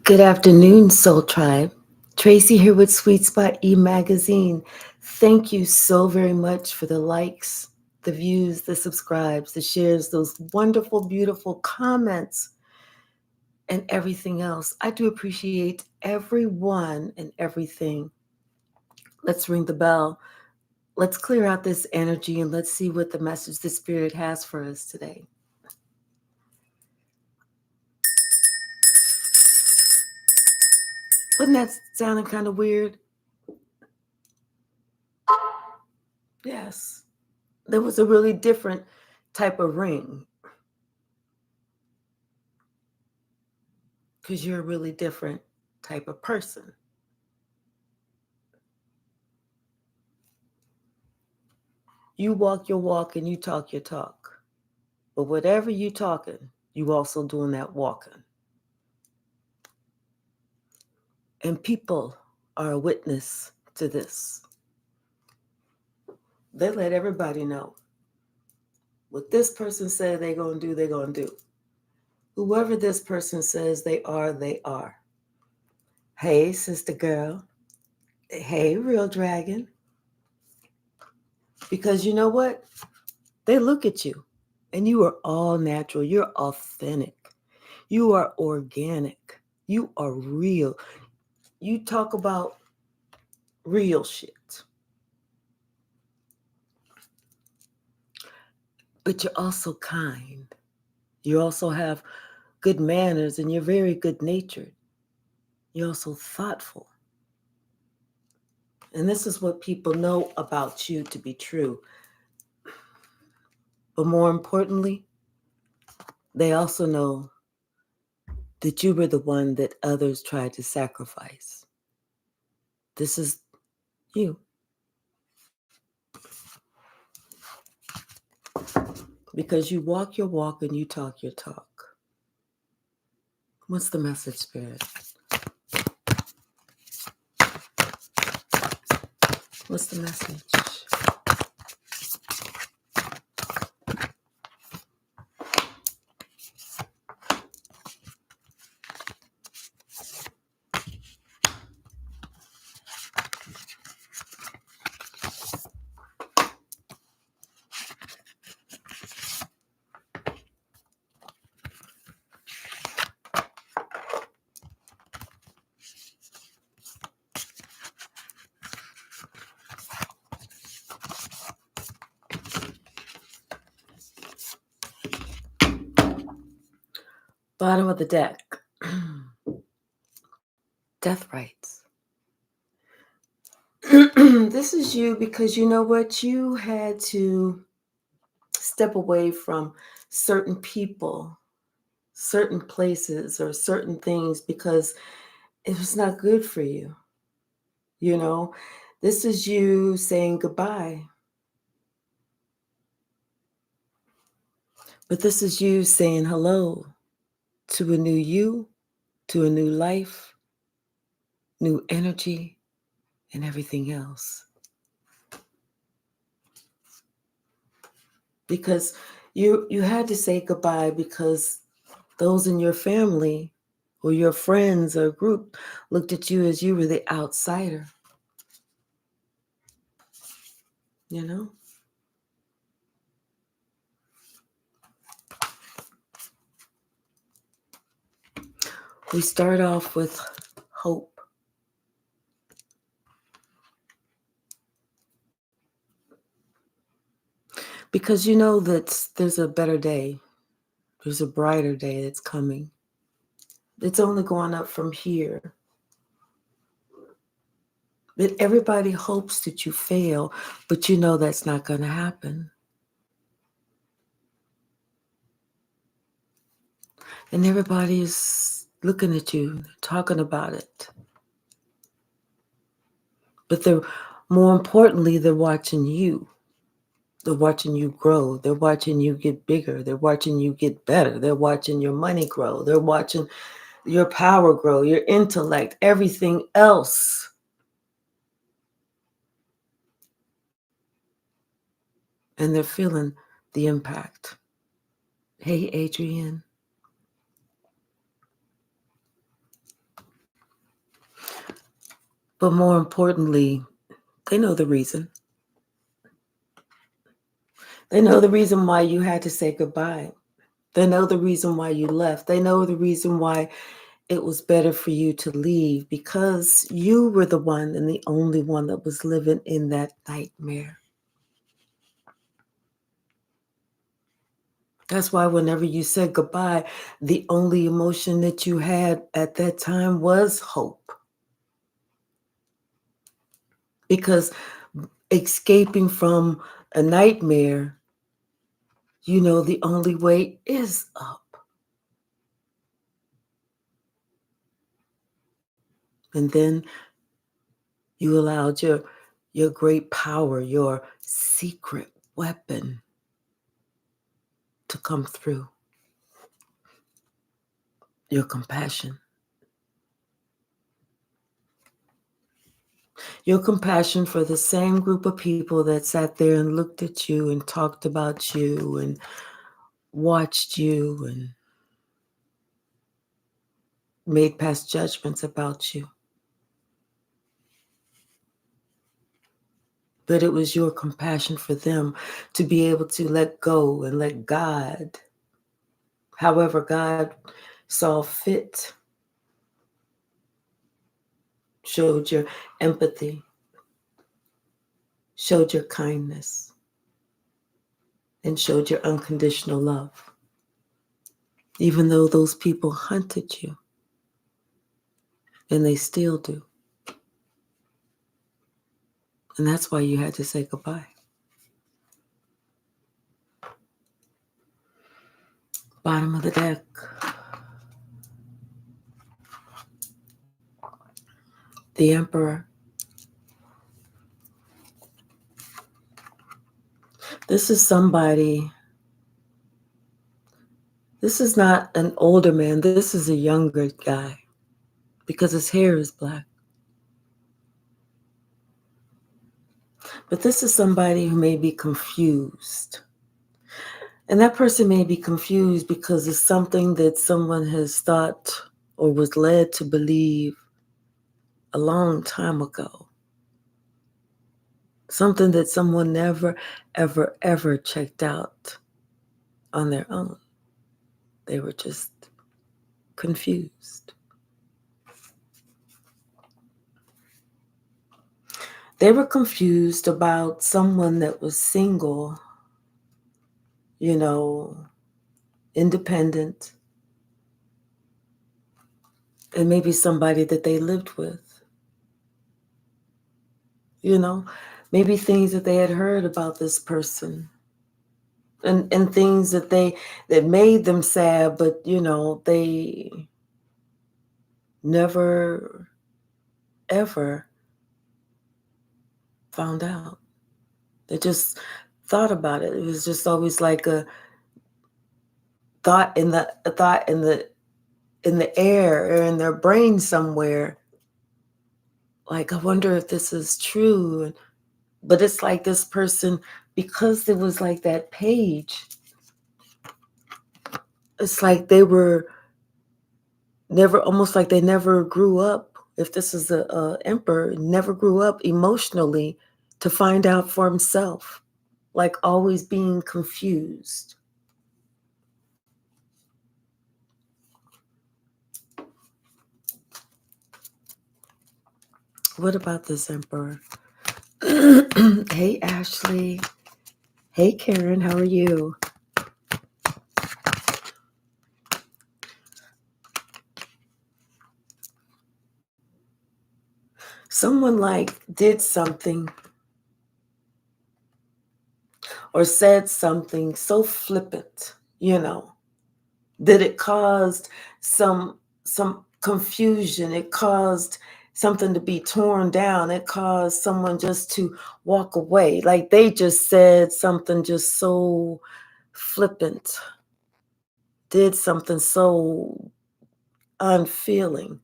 Good afternoon, Soul Tribe. Tracy here with Sweet Spot e-magazine. Thank you so very much for the likes, the views, the subscribes, the shares, those wonderful, beautiful comments, and everything else. I do appreciate everyone and everything. Let's ring the bell. Let's clear out this energy and let's see what the message the Spirit has for us today. Wasn't that sounding kind of weird? Yes. There was a really different type of ring because you're a really different type of person. You walk your walk and you talk your talk. But whatever you talking, you also doing that walking. And people are a witness to this. They let everybody know. What this person said they're going to do, they're going to do. Whoever this person says they are, they are. Hey, sister girl. Hey, real dragon. Because you know what? They look at you and you are all natural. You're authentic. You are organic. You are real. You talk about real shit. But you're also kind. You also have good manners and you're very good natured. You're also thoughtful. And this is what people know about you to be true. But more importantly, they also know that you were the one that others tried to sacrifice. This is you. Because you walk your walk and you talk your talk. What's the message, Spirit? What's the message? Bottom of the deck. Death rights. This is you because you know what? You had to step away from certain people, certain places, or certain things because it was not good for you. You know, this is you saying goodbye. But this is you saying hello to a new you, to a new life, new energy, and everything else. Because you had to say goodbye because those in your family or your friends or group looked at you as you were the outsider. You know? We start off with hope. Because you know that there's a better day. There's a brighter day that's coming. It's only going up from here. That everybody hopes that you fail, but you know that's not going to happen. And everybody is looking at you, talking about it. But more importantly, they're watching you. They're watching you grow. They're watching you get bigger. They're watching you get better. They're watching your money grow. They're watching your power grow, your intellect, everything else. And they're feeling the impact. Hey, Adrian. But more importantly, they know the reason. They know the reason why you had to say goodbye. They know the reason why you left. They know the reason why it was better for you to leave, because you were the one and the only one that was living in that nightmare. That's why whenever you said goodbye, the only emotion that you had at that time was hope. Because escaping from a nightmare, the only way is up. And then you allowed your great power, your secret weapon, to come through. Your compassion. Your compassion for the same group of people that sat there and looked at you and talked about you and watched you and made past judgments about you. But it was your compassion for them to be able to let go and let God, however God saw fit, showed your empathy, showed your kindness, and showed your unconditional love. Even though those people hunted you, and they still do. And that's why you had to say goodbye. Bottom of the deck. The Emperor. This is somebody, this is not an older man, this is a younger guy, because his hair is black. But this is somebody who may be confused. And that person may be confused because it's something that someone has thought or was led to believe a long time ago. Something that someone never, ever, ever checked out on their own. They were just confused. They were confused about someone that was single, independent, and maybe somebody that they lived with. Maybe things that they had heard about this person. And things that made them sad, but they never ever found out. They just thought about it. It was just always like a thought in the air or in their brain somewhere. Like, I wonder if this is true. But it's like this person, because it was like that page, it's like they were never, almost like they never grew up. If this is a emperor, never grew up emotionally to find out for himself, like always being confused. What about this emperor? Hey, Ashley. Hey, Karen, how are you? Someone did something or said something so flippant, that it caused some confusion. It caused something to be torn down. It caused someone just to walk away. Like they just said something just so flippant, did something so unfeeling.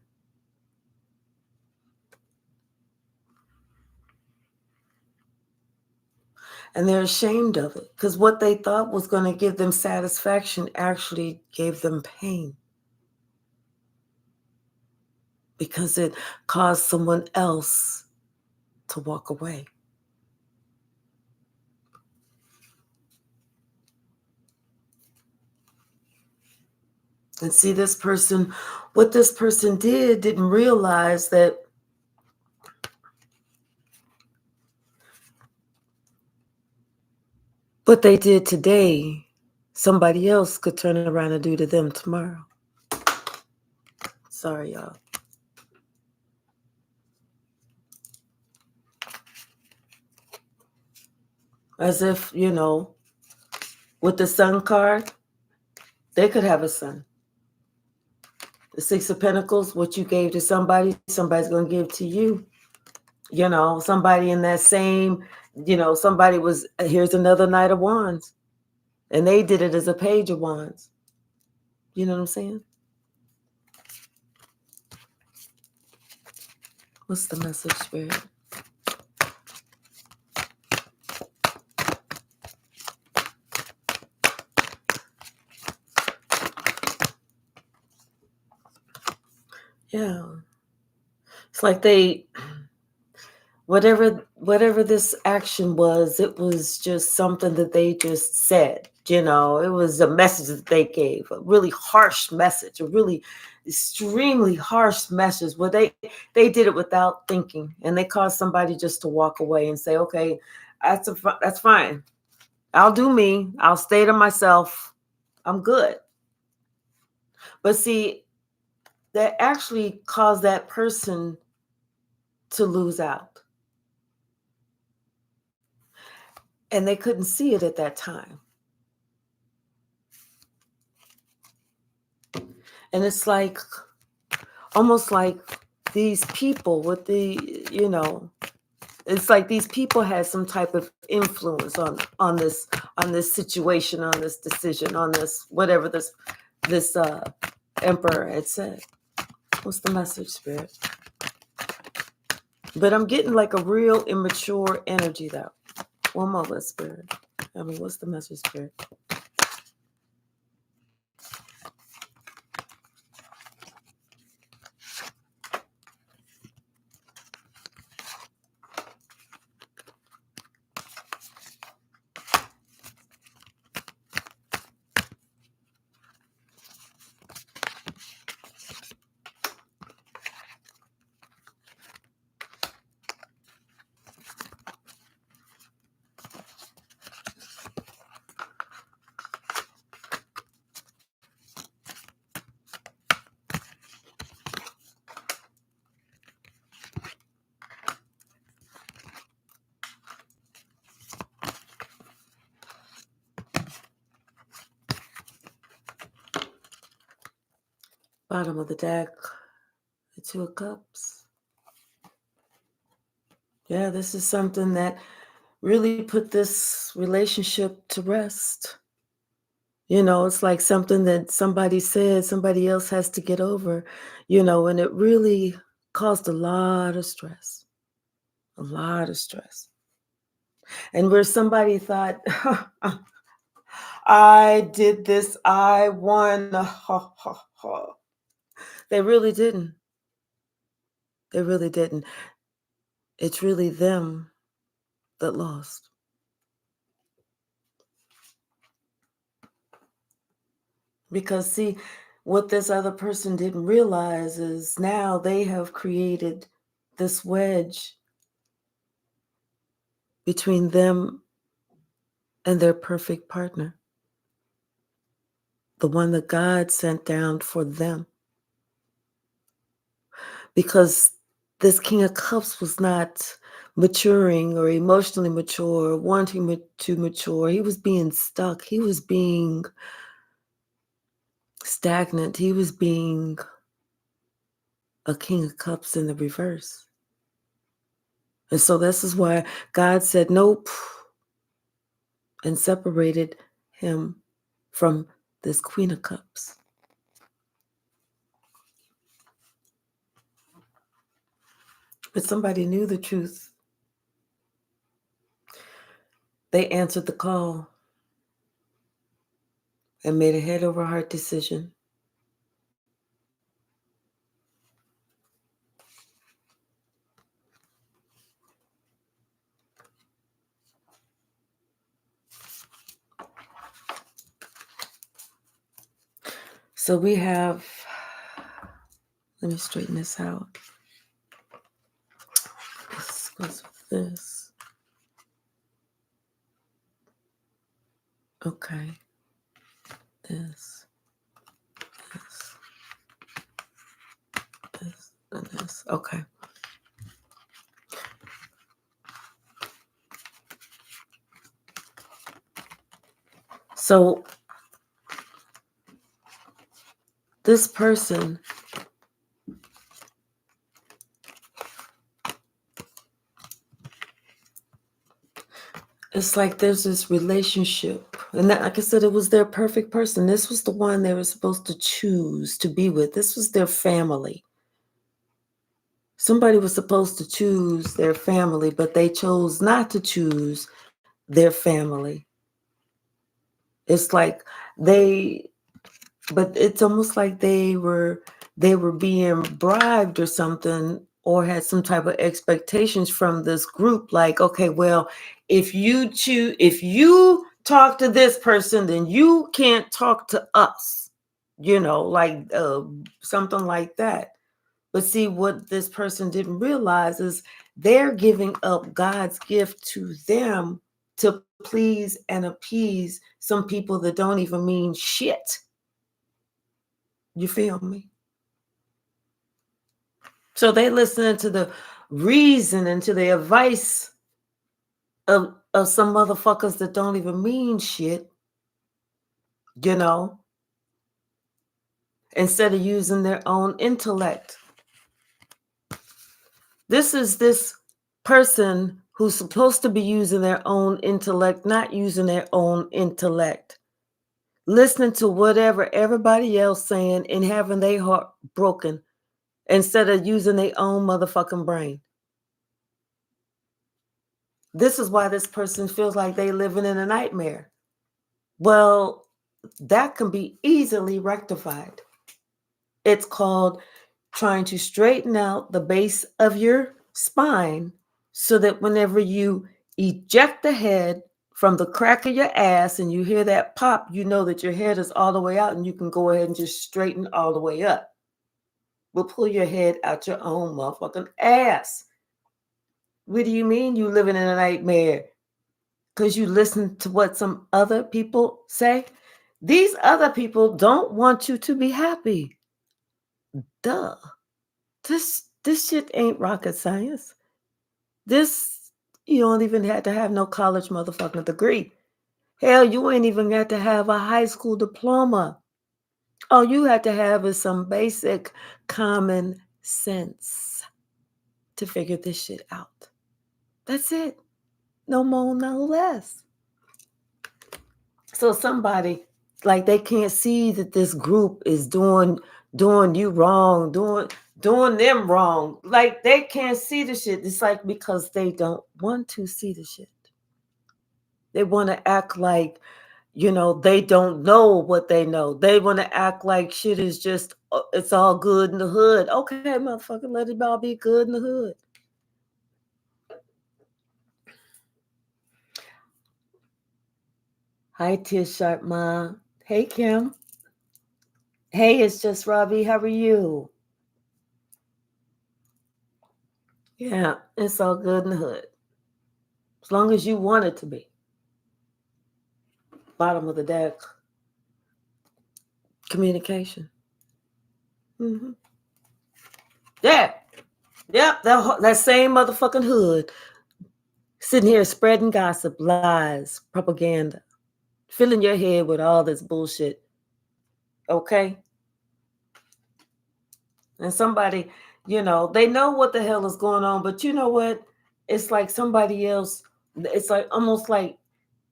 And they're ashamed of it because what they thought was going to give them satisfaction actually gave them pain. because it caused someone else to walk away. And see, this person, what this person didn't realize that what they did today, somebody else could turn around and do to them tomorrow. Sorry, y'all. As if, with the Sun card, they could have a son. The Six of Pentacles, what you gave to somebody, somebody's going to give to you. Somebody in that same, somebody was, here's another Knight of Wands. And they did it as a Page of Wands. You know what I'm saying? What's the message, Spirit? Yeah. It's like whatever this action was, it was just something that they just said. It was a message that they gave, a really harsh message, a really extremely harsh message where they did it without thinking, and they caused somebody just to walk away and say, okay, that's fine. I'll do me. I'll stay to myself. I'm good. But see, that actually caused that person to lose out. And they couldn't see it at that time. And it's like, almost like these people with it's like these people had some type of influence on this situation, on this decision, on this, whatever this emperor had said. What's the message, Spirit? But I'm getting like a real immature energy though. One moment, Spirit. What's the message, Spirit? Bottom of the deck, the Two of Cups. Yeah, this is something that really put this relationship to rest. It's like something that somebody said somebody else has to get over, and it really caused a lot of stress. A lot of stress. And where somebody thought, I did this, I won. They really didn't. They really didn't. It's really them that lost. Because, see, what this other person didn't realize is now they have created this wedge between them and their perfect partner, the one that God sent down for them. Because this King of Cups was not maturing or emotionally mature or wanting to mature. He was being stuck. He was being stagnant. He was being a King of Cups in the reverse. And so this is why God said, nope, and separated him from this Queen of Cups. But somebody knew the truth. They answered the call and made a head over heart decision. So we have, let me straighten this out. This goes with this. Okay. This, and this. Okay. So this person, it's like there's this relationship. And that, like I said, it was their perfect person. This was the one they were supposed to choose to be with. This was their family. Somebody was supposed to choose their family, but they chose not to choose their family. It's like but it's almost like they were being bribed or something, or had some type of expectations from this group, like, okay, well, if you talk to this person, then you can't talk to us, like something like that. But see, what this person didn't realize is they're giving up God's gift to them to please and appease some people that don't even mean shit. You feel me? So they listening to the reason and to the advice of some motherfuckers that don't even mean shit, instead of using their own intellect. This is this person who's supposed to be using their own intellect, not using their own intellect. Listening to whatever everybody else saying and having their heart broken instead of using their own motherfucking brain. This is why this person feels like they living in a nightmare. Well, that can be easily rectified. It's called trying to straighten out the base of your spine so that whenever you eject the head from the crack of your ass and you hear that pop, you know that your head is all the way out and you can go ahead and just straighten all the way up. We'll pull your head out your own motherfucking ass. What do you mean you living in a nightmare? Because you listen to what some other people say? These other people don't want you to be happy. Duh. This shit ain't rocket science. This, you don't even have to have no college motherfucking degree. Hell, you ain't even got to have a high school diploma. All you have to have is some basic common sense to figure this shit out. That's it. No more, no less. So somebody, like, they can't see that this group is doing you wrong, doing them wrong. Like, they can't see the shit. It's like because they don't want to see the shit. They want to act like, they don't know what they know. They want to act like shit is just, it's all good in the hood. Okay, motherfucker, let it all be good in the hood. Hi, Tia Sharp Ma. Hey, Kim. Hey, it's just Robbie. How are you? Yeah, it's all good in the hood. As long as you want it to be. Bottom of the deck. Communication. Mm-hmm. Yeah. Yep, that same motherfucking hood. Sitting here spreading gossip, lies, propaganda. Filling your head with all this bullshit. Okay? And somebody, they know what the hell is going on, but you know what? It's like somebody else, it's like almost like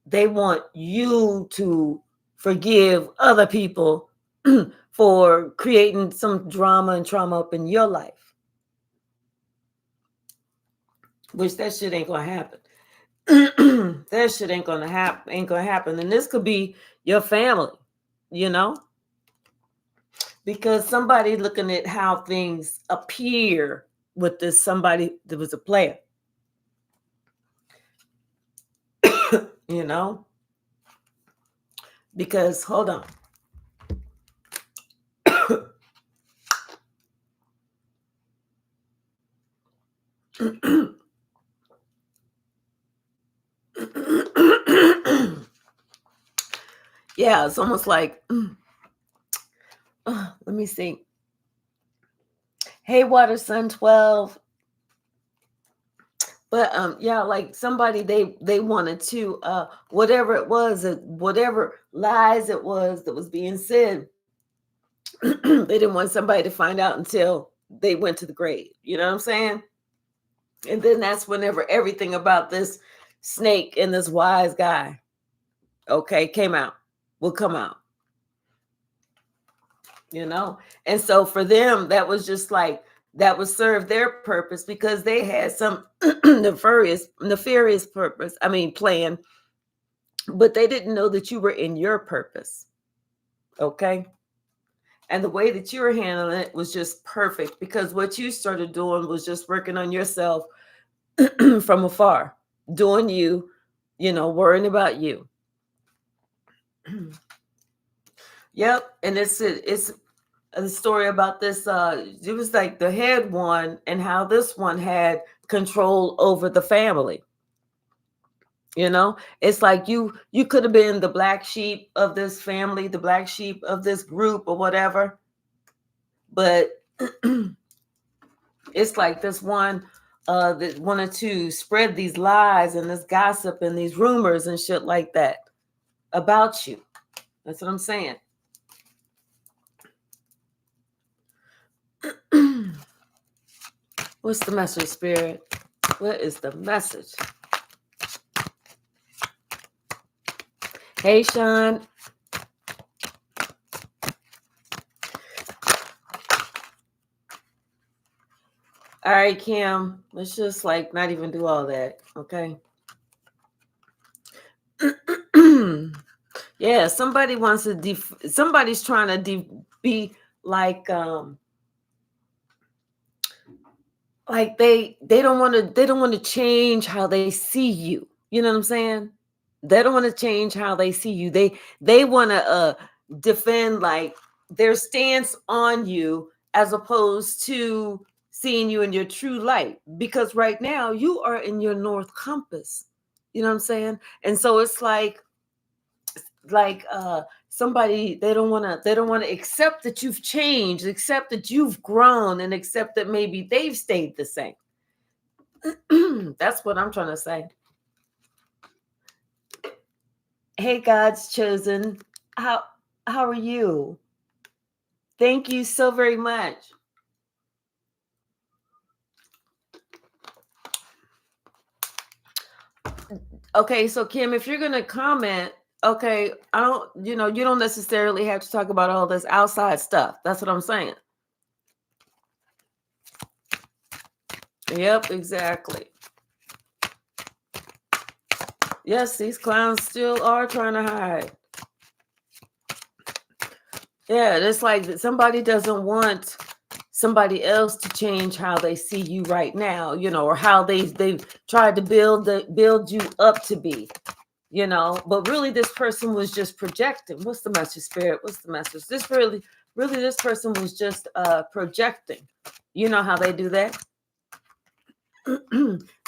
they want you to forgive other people for creating some drama and trauma up in your life, which that shit ain't gonna happen. That shit ain't gonna happen. And this could be your family, because somebody looking at how things appear with this somebody that was a player, you know, because hold on. Yeah, it's almost like, let me see. Hey, Water Sun 12. But yeah, like somebody they wanted to whatever it was, whatever lies it was that was being said, they didn't want somebody to find out until they went to the grave. You know what I'm saying? And then that's whenever everything about this snake and this wise guy, okay, came out, will come out. You know? And so for them, that was just like that would serve their purpose because they had some nefarious purpose, I mean plan, but they didn't know that you were in your purpose. Okay? And the way that you were handling it was just perfect because what you started doing was just working on yourself from afar, doing you, worrying about you. Yep. And it's a story about this. It was like the head one and how this one had control over the family. It's like you could have been the black sheep of this family, the black sheep of this group or whatever. But it's like this one that wanted to spread these lies and this gossip and these rumors and shit like that about you. That's what I'm saying. What's the message, Spirit? What is the message? Hey, Sean. All right, Kim. Let's just like not even do all that, okay? Yeah, somebody wants to somebody's trying to be like they don't want to change how they see you. You know what I'm saying? They don't want to change how they see you. They want to defend like their stance on you as opposed to seeing you in your true light, because right now you are in your north compass. You know what I'm saying? And so it's like somebody they don't want to accept that you've changed, accept that you've grown, and accept that maybe they've stayed the same. That's what I'm trying to say. Hey, God's chosen, how are you? Thank you so very much. Okay, so Kim, if you're gonna comment, okay, I don't, you don't necessarily have to talk about all this outside stuff. That's what I'm saying. Yep, exactly. Yes, these clowns still are trying to hide. Yeah, it's like somebody doesn't want somebody else to change how they see you right now, or how they've tried to build you up to be, but really this person was just projecting. What's the message, Spirit? What's the message? This really this person was just projecting. You know how they do that?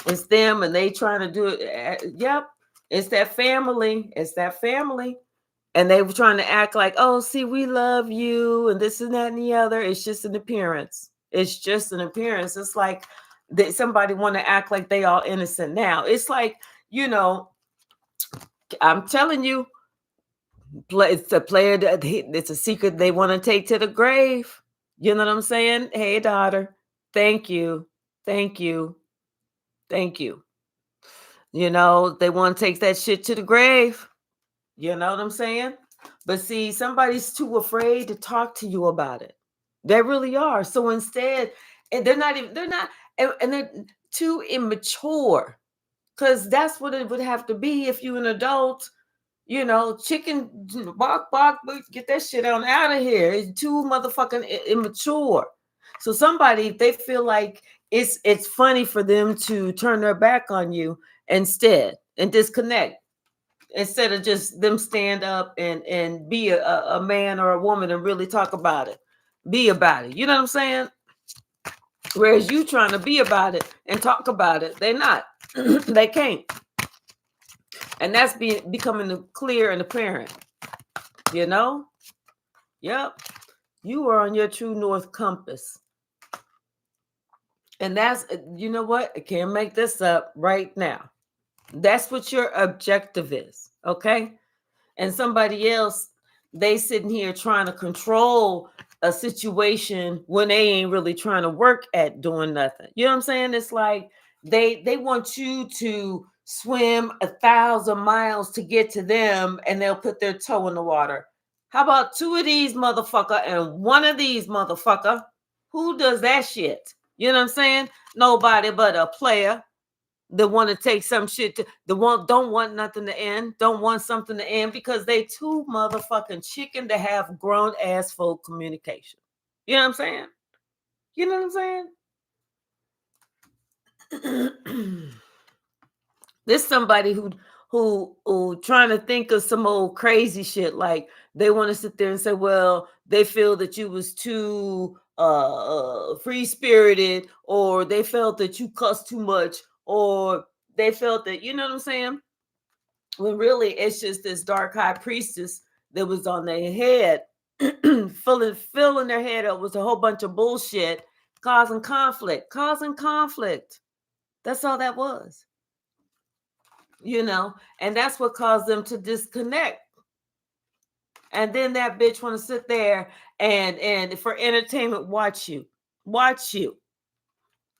It's them and they trying to do it. Yep, it's that family. And they were trying to act like, oh, see, we love you and this and that and the other. It's just an appearance. It's like somebody want to act like they all innocent now. It's like, I'm telling you, it's a secret they want to take to the grave. You know what I'm saying? Hey, daughter, thank you. Thank you. Thank you. They want to take that shit to the grave. You know what I'm saying? But see, somebody's too afraid to talk to you about it. They really are. So instead, and they're not, and they're too immature, because that's what it would have to be if you're an adult. Chicken, bark, get that shit on out of here. It's too motherfucking immature. So somebody, they feel like it's funny for them to turn their back on you instead and disconnect, instead of just them stand up and be a man or a woman and really talk about it, be about it. You know what I'm saying? Whereas you trying to be about it and talk about it, they're not. They can't. And that's becoming clear and apparent. You know? Yep. You are on your true north compass. And that's, you know what? I can't make this up right now. That's what your objective is. Okay? And somebody else, they sitting here trying to control a situation when they ain't really trying to work at doing nothing. You know what I'm saying? It's like they want you to swim 1,000 miles to get to them, and they'll put their toe in the water. How about 2 of these motherfucker and 1 of these motherfucker? Who does that shit? You know what I'm saying? Nobody but a player that want to take some shit to the one don't want nothing to end, don't want something to end because they too motherfucking chicken to have grown ass folk communication. You know what I'm saying? You know what I'm saying? There's somebody who trying to think of some old crazy shit, like they want to sit there and say, well, they feel that you was too free spirited, or they felt that you cussed too much, or they felt that, you know what I'm saying? When really it's just this dark high priestess that was on their head, filling their head up with a whole bunch of bullshit, causing conflict. That's all that was. You know, and that's what caused them to disconnect. And then that bitch want to sit there and for entertainment watch you.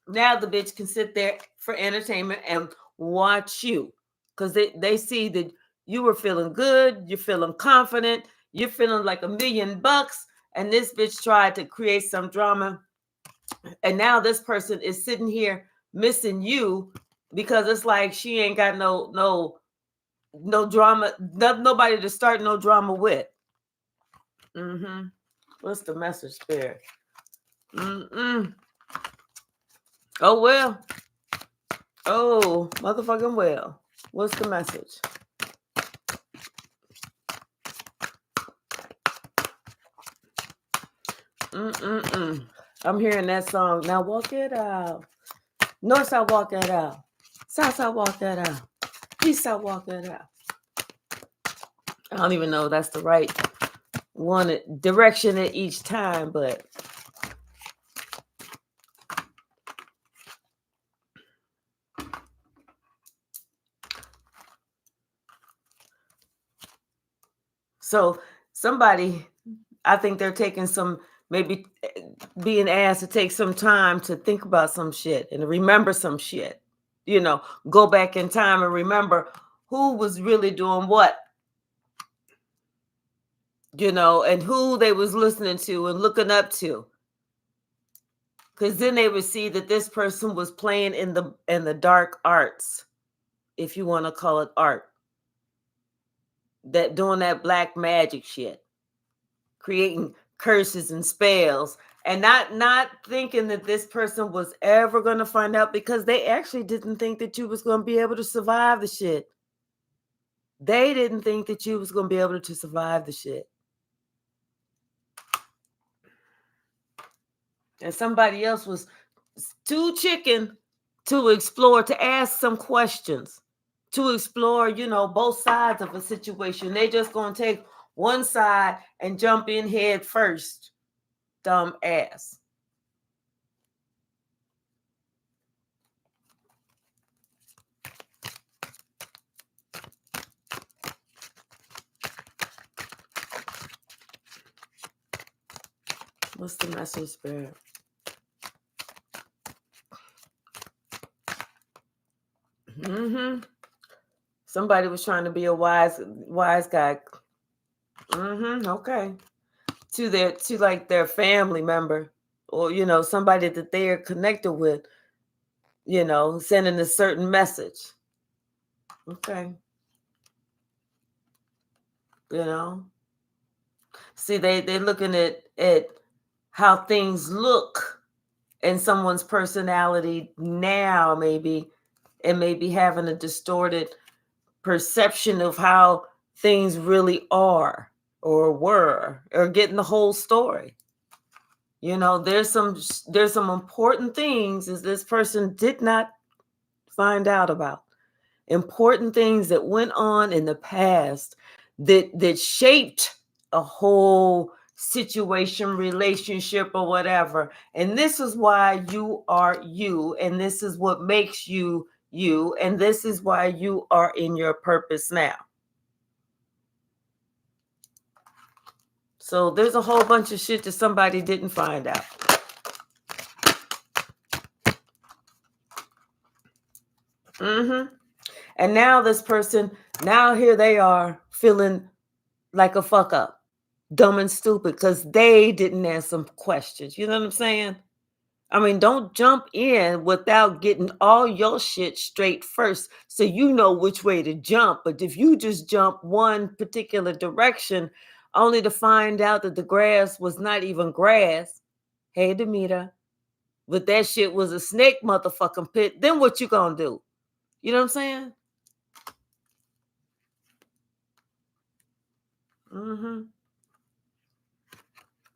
Now the bitch can sit there for entertainment and watch you, because they see that you were feeling good, you're feeling confident, you're feeling like $1,000,000, and this bitch tried to create some drama, and now this person is sitting here missing you because it's like she ain't got no drama, nobody to start no drama with. What's the message there? Oh well. Oh motherfucking well. What's the message? I'm hearing that song. Now walk it out. North side walk that out. South side walk that out. East side walk that out. I don't even know if that's the right one direction at each time, but so somebody, I think they're taking some, maybe being asked to take some time to think about some shit and remember some shit. You know, go back in time and remember who was really doing what. You know, and who they was listening to and looking up to. Because then they would see that this person was playing in the dark arts, if you want to call it art. That doing that black magic shit, creating curses and spells, and not thinking that this person was ever going to find out, because they actually didn't think that you was going to be able to survive the shit. They didn't think that you was going to be able to survive the shit. And somebody else was too chicken to explore, to ask some questions, to explore, you know, both sides of a situation. They just gonna take one side and jump in head first. Dumb ass. What's the message, Spirit? Somebody was trying to be a wise guy. Okay. To like their family member, or you know, somebody that they are connected with, you know, sending a certain message. Okay. You know. See, they're looking at how things look in someone's personality now, maybe, and maybe having a distorted perception of how things really are or were, or getting the whole story. You know, there's some important things as this person did not find out about. Important things that went on in the past that shaped a whole situation, relationship, or whatever. And this is why you are you, and this is what makes you you, and this is why you are in your purpose now. So there's a whole bunch of shit that somebody didn't find out. And now this person, now here they are feeling like a fuck up, dumb and stupid, because they didn't ask some questions. You know what I'm saying? I mean, don't jump in without getting all your shit straight first so you know which way to jump. But if you just jump one particular direction only to find out that the grass was not even grass, hey, Demeter, but that shit was a snake motherfucking pit, then what you gonna do? You know what I'm saying?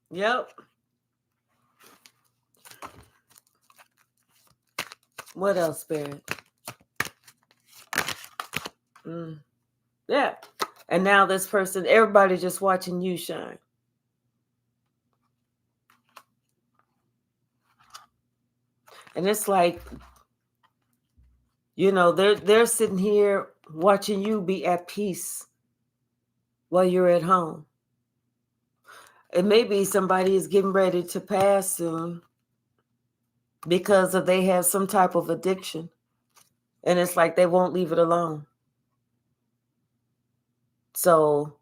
Yep. What else, Spirit? Yeah. And now this person, everybody just watching you shine. And it's like, you know, they're sitting here watching you be at peace while you're at home. And maybe somebody is getting ready to pass soon because they have some type of addiction. And it's like they won't leave it alone. So,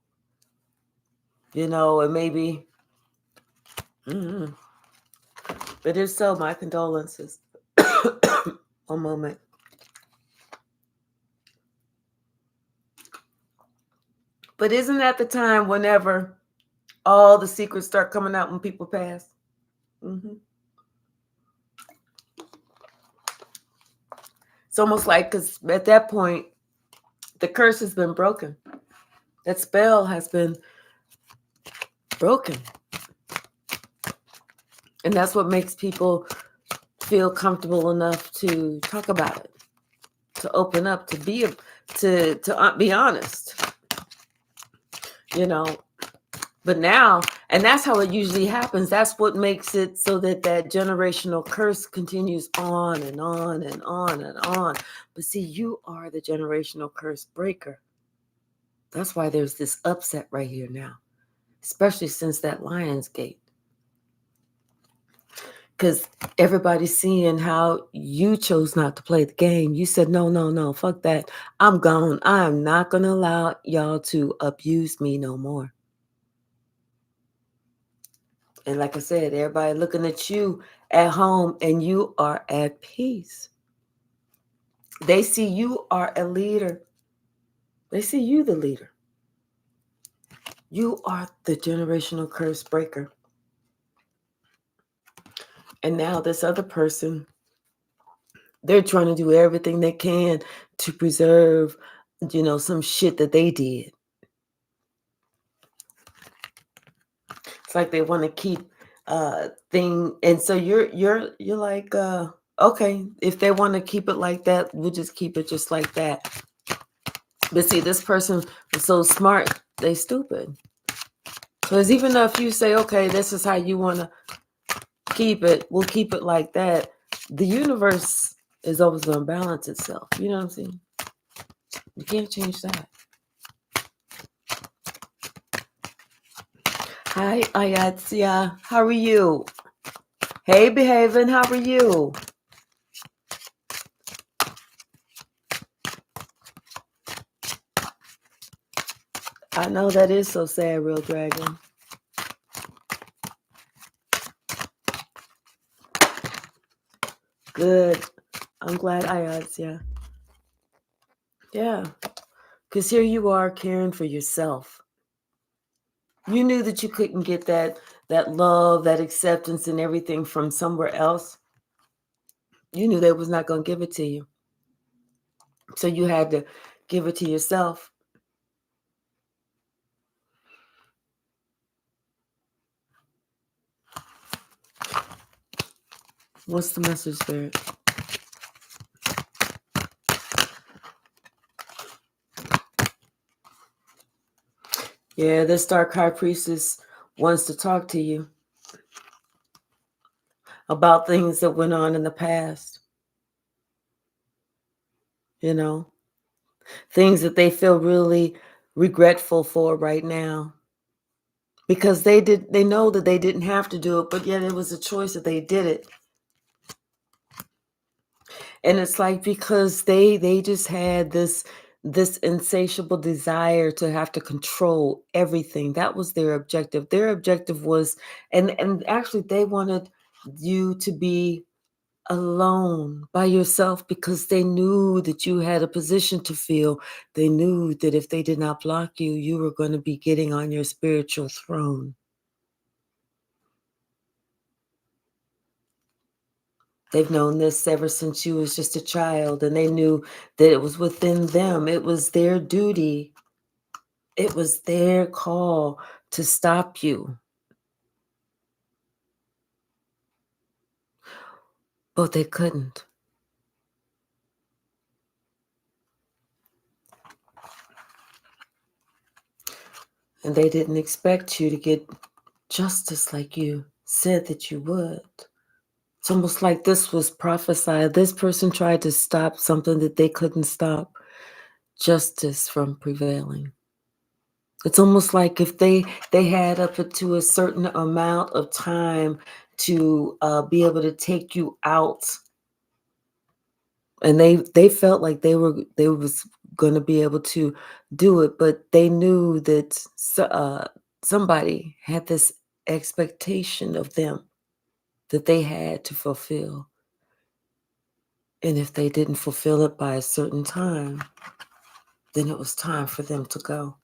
you know, and maybe, but if so, my condolences. One moment. But isn't that the time whenever all the secrets start coming out when people pass? It's almost like, because at that point, the curse has been broken. That spell has been broken. And that's what makes people feel comfortable enough to talk about it, to open up, to be honest. You know, but now, and that's how it usually happens. That's what makes it so that generational curse continues on and on and on and on. But see, you are the generational curse breaker. That's why there's this upset right here now, especially since that Lion's Gate. Because everybody's seeing how you chose not to play the game. You said, no, fuck that. I'm gone. I'm not going to allow y'all to abuse me no more. And like I said, everybody looking at you at home and you are at peace. They see you are a leader. They see you the leader. You are the generational curse breaker. And now this other person, they're trying to do everything they can to preserve, you know, some shit that they did. It's like they want to keep thing, and so you're like, okay, if they want to keep it like that, we'll just keep it just like that. But see, this person was so smart, they stupid. Because even though if you say, okay, this is how you want to keep it, we'll keep it like that, the universe is always going to balance itself. You know what I'm saying? You can't change that. Hi, Ayatzia. How are you? Hey, Behaving. How are you? I know that is so sad, Real Dragon. Good. I'm glad Ayatzia. Yeah. Because here you are caring for yourself. You knew that you couldn't get that love, that acceptance and everything from somewhere else. You knew they was not going to give it to you. So you had to give it to yourself. What's the message, Spirit? Yeah, this dark high priestess wants to talk to you about things that went on in the past. You know, things that they feel really regretful for right now. Because they know that they didn't have to do it, but yet it was a choice that they did it. And it's like because they just had this insatiable desire to have to control everything. That was their objective. Their objective was, and actually they wanted you to be alone by yourself because they knew that you had a position to fill. They knew that if they did not block you, you were going to be getting on your spiritual throne. They've known this ever since you was just a child, and they knew that it was within them. It was their duty. It was their call to stop you. But they couldn't. And they didn't expect you to get justice like you said that you would. It's almost like this was prophesied. This person tried to stop something that they couldn't stop, justice from prevailing. It's almost like if they had up to a certain amount of time to be able to take you out, and they felt like they was going to be able to do it, but they knew that somebody had this expectation of them that they had to fulfill. And if they didn't fulfill it by a certain time, then it was time for them to go.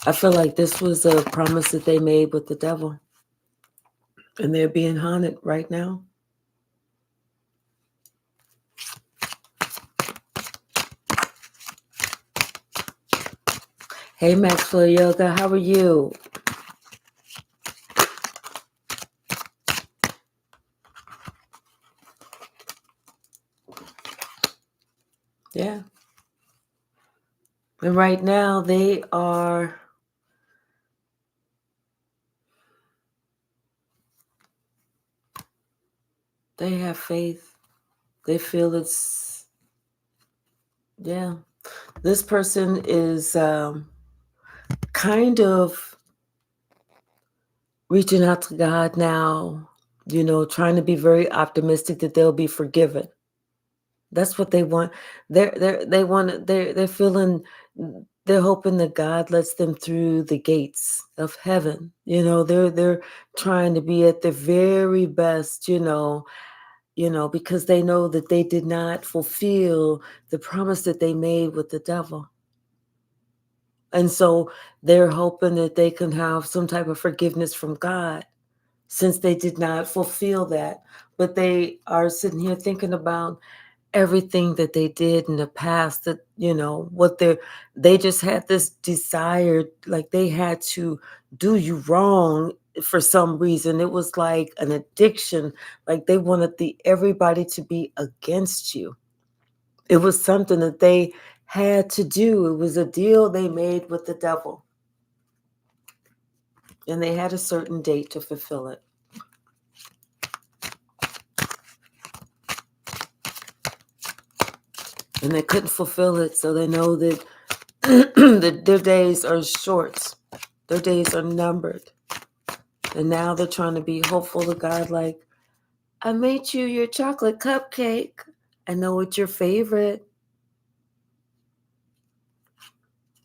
I feel like this was a promise that they made with the devil. And they're being haunted right now. Hey, Maxwell Yoga, how are you? Yeah. And right now they have faith. They feel it's, yeah. This person is kind of reaching out to God now, trying to be very optimistic that they'll be forgiven. That's what they want. They're feeling, they're hoping that God lets them through the gates of heaven. They're trying to be at their very best, because they know that they did not fulfill the promise that they made with the devil. And so they're hoping that they can have some type of forgiveness from God since they did not fulfill that. But they are sitting here thinking about everything that they did in the past, that, what they just had this desire, like they had to do you wrong for some reason. It was like an addiction, like they wanted everybody to be against you. It was something that they had to do. It was a deal they made with the devil. And they had a certain date to fulfill it. And they couldn't fulfill it, so they know that that their days are short. Their days are numbered. And now they're trying to be hopeful to God, like, I made you your chocolate cupcake. I know it's your favorite.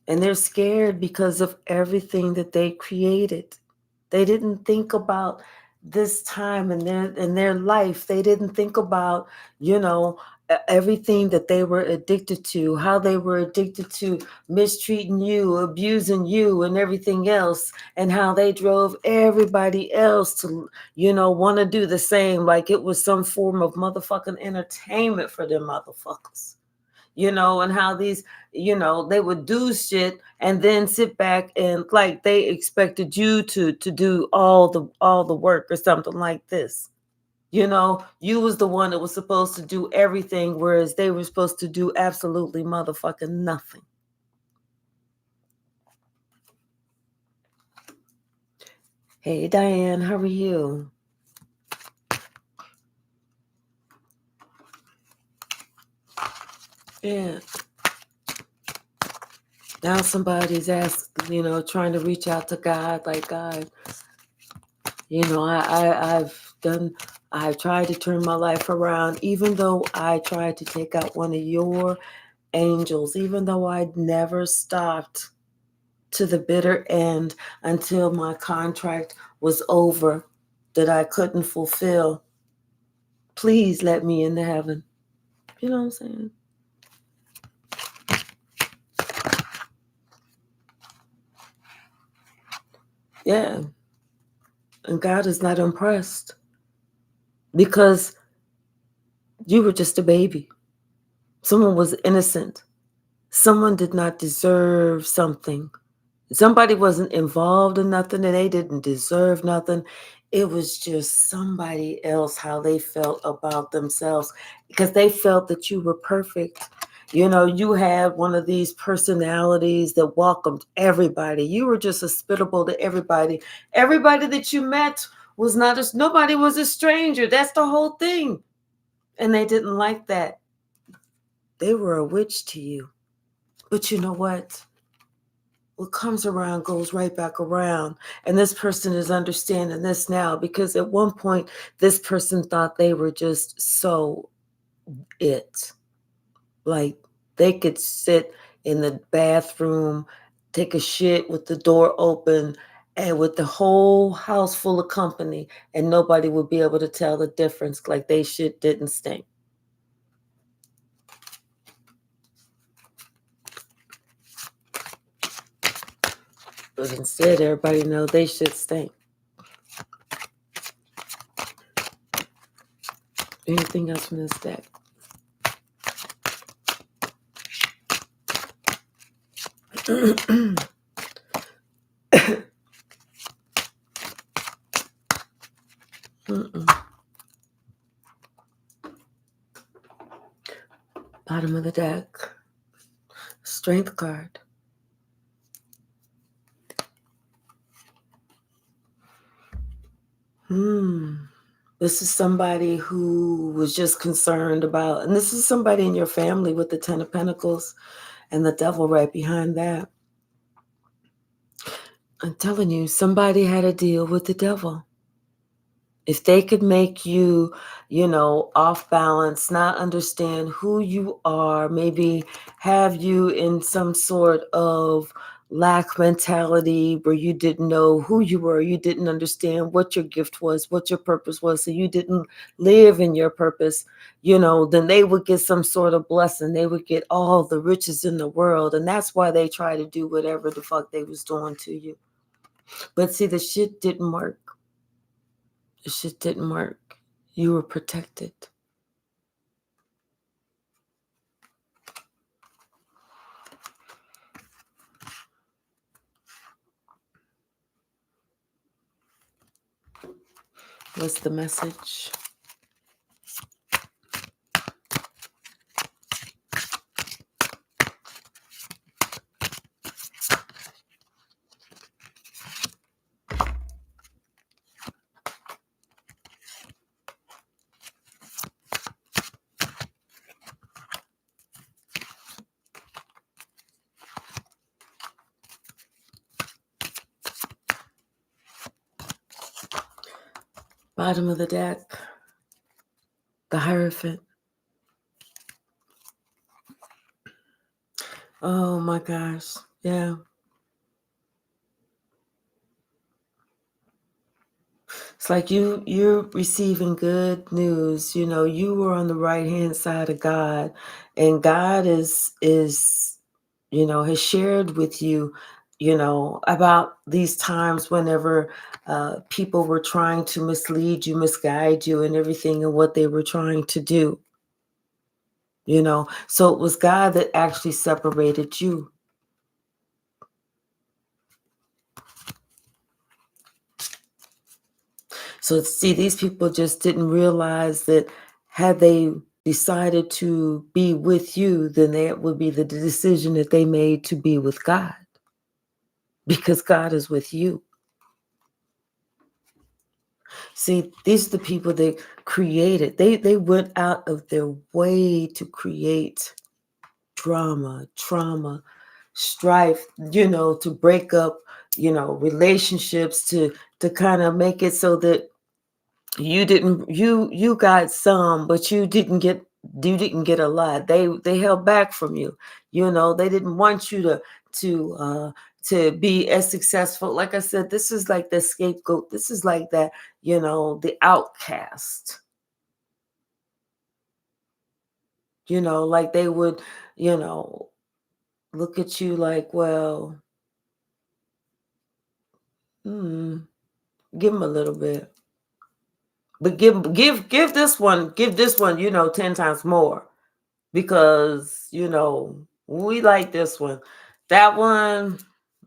And they're scared because of everything that they created. They didn't think about this time in their life. They didn't think about, everything that they were addicted to, how they were addicted to mistreating you, abusing you, and everything else, and how they drove everybody else to, want to do the same, like it was some form of motherfucking entertainment for them motherfuckers. And how these, they would do shit and then sit back and like they expected you to do all the work or something like this. You was the one that was supposed to do everything, whereas they were supposed to do absolutely motherfucking nothing. Hey, Diane, how are you? Yeah. Now somebody's asking, trying to reach out to God, like, God, I've tried to turn my life around, even though I tried to take out one of your angels, even though I'd never stopped to the bitter end until my contract was over that I couldn't fulfill. Please let me into heaven. You know what I'm saying? Yeah. And God is not impressed because you were just a baby. Someone was innocent. Someone did not deserve something. Somebody wasn't involved in nothing and they didn't deserve nothing. It was just somebody else, how they felt about themselves, because they felt that you were perfect. You had one of these personalities that welcomed everybody. You were just hospitable to everybody. Everybody that you met was nobody was a stranger. That's the whole thing. And they didn't like that. They were a witch to you. But you know what? What comes around goes right back around. And this person is understanding this now because at one point, this person thought they were just so it. Like they could sit in the bathroom, take a shit with the door open, and with the whole house full of company, and nobody would be able to tell the difference, like they shit didn't stink. But instead, everybody know they shit stink. Anything else from this deck? Bottom of the deck. Strength card. This is somebody who was just concerned about, and this is somebody in your family with the 10 of Pentacles and the devil right behind that. I'm telling you, somebody had to deal with the devil. If they could make you, off balance, not understand who you are, maybe have you in some sort of lack mentality where you didn't know who you were, you didn't understand what your gift was, what your purpose was, so you didn't live in your purpose, then they would get some sort of blessing. They would get all the riches in the world. And that's why they try to do whatever the fuck they was doing to you. But see, the shit didn't work. The shit didn't work. You were protected. What's the message? Bottom of the deck. The Hierophant. Oh my gosh. Yeah. It's like you're receiving good news. You were on the right hand side of God, and God is has shared with you, about these times whenever people were trying to mislead you, misguide you, and everything, and what they were trying to do. So it was God that actually separated you. So see, these people just didn't realize that had they decided to be with you, then that would be the decision that they made to be with God, because God is with you. See, these are the people that created. They went out of their way to create drama, trauma, strife, to break up, relationships, to kind of make it so that you got some, but you didn't get a lot. They held back from you. They didn't want you to be as successful. Like I said, this is like the scapegoat. This is like that, the outcast. Like they would, look at you like, well, give them a little bit. But give this one, 10 times more, because we like this one. That one,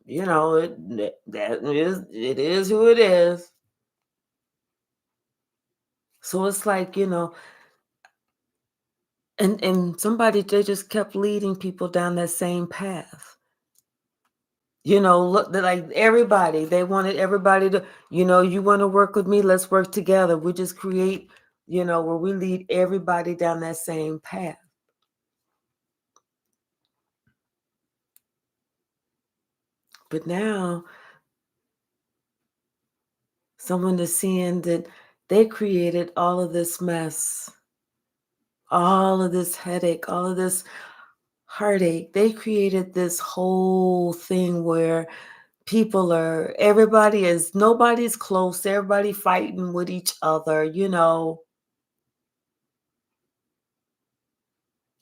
it is who it is. So it's like, and somebody, they just kept leading people down that same path. Look, they're like everybody, they wanted everybody to, you want to work with me, let's work together. We just create, where we lead everybody down that same path. But now someone is seeing that they created all of this mess, all of this headache, all of this heartache. They created this whole thing where nobody's close, everybody fighting with each other,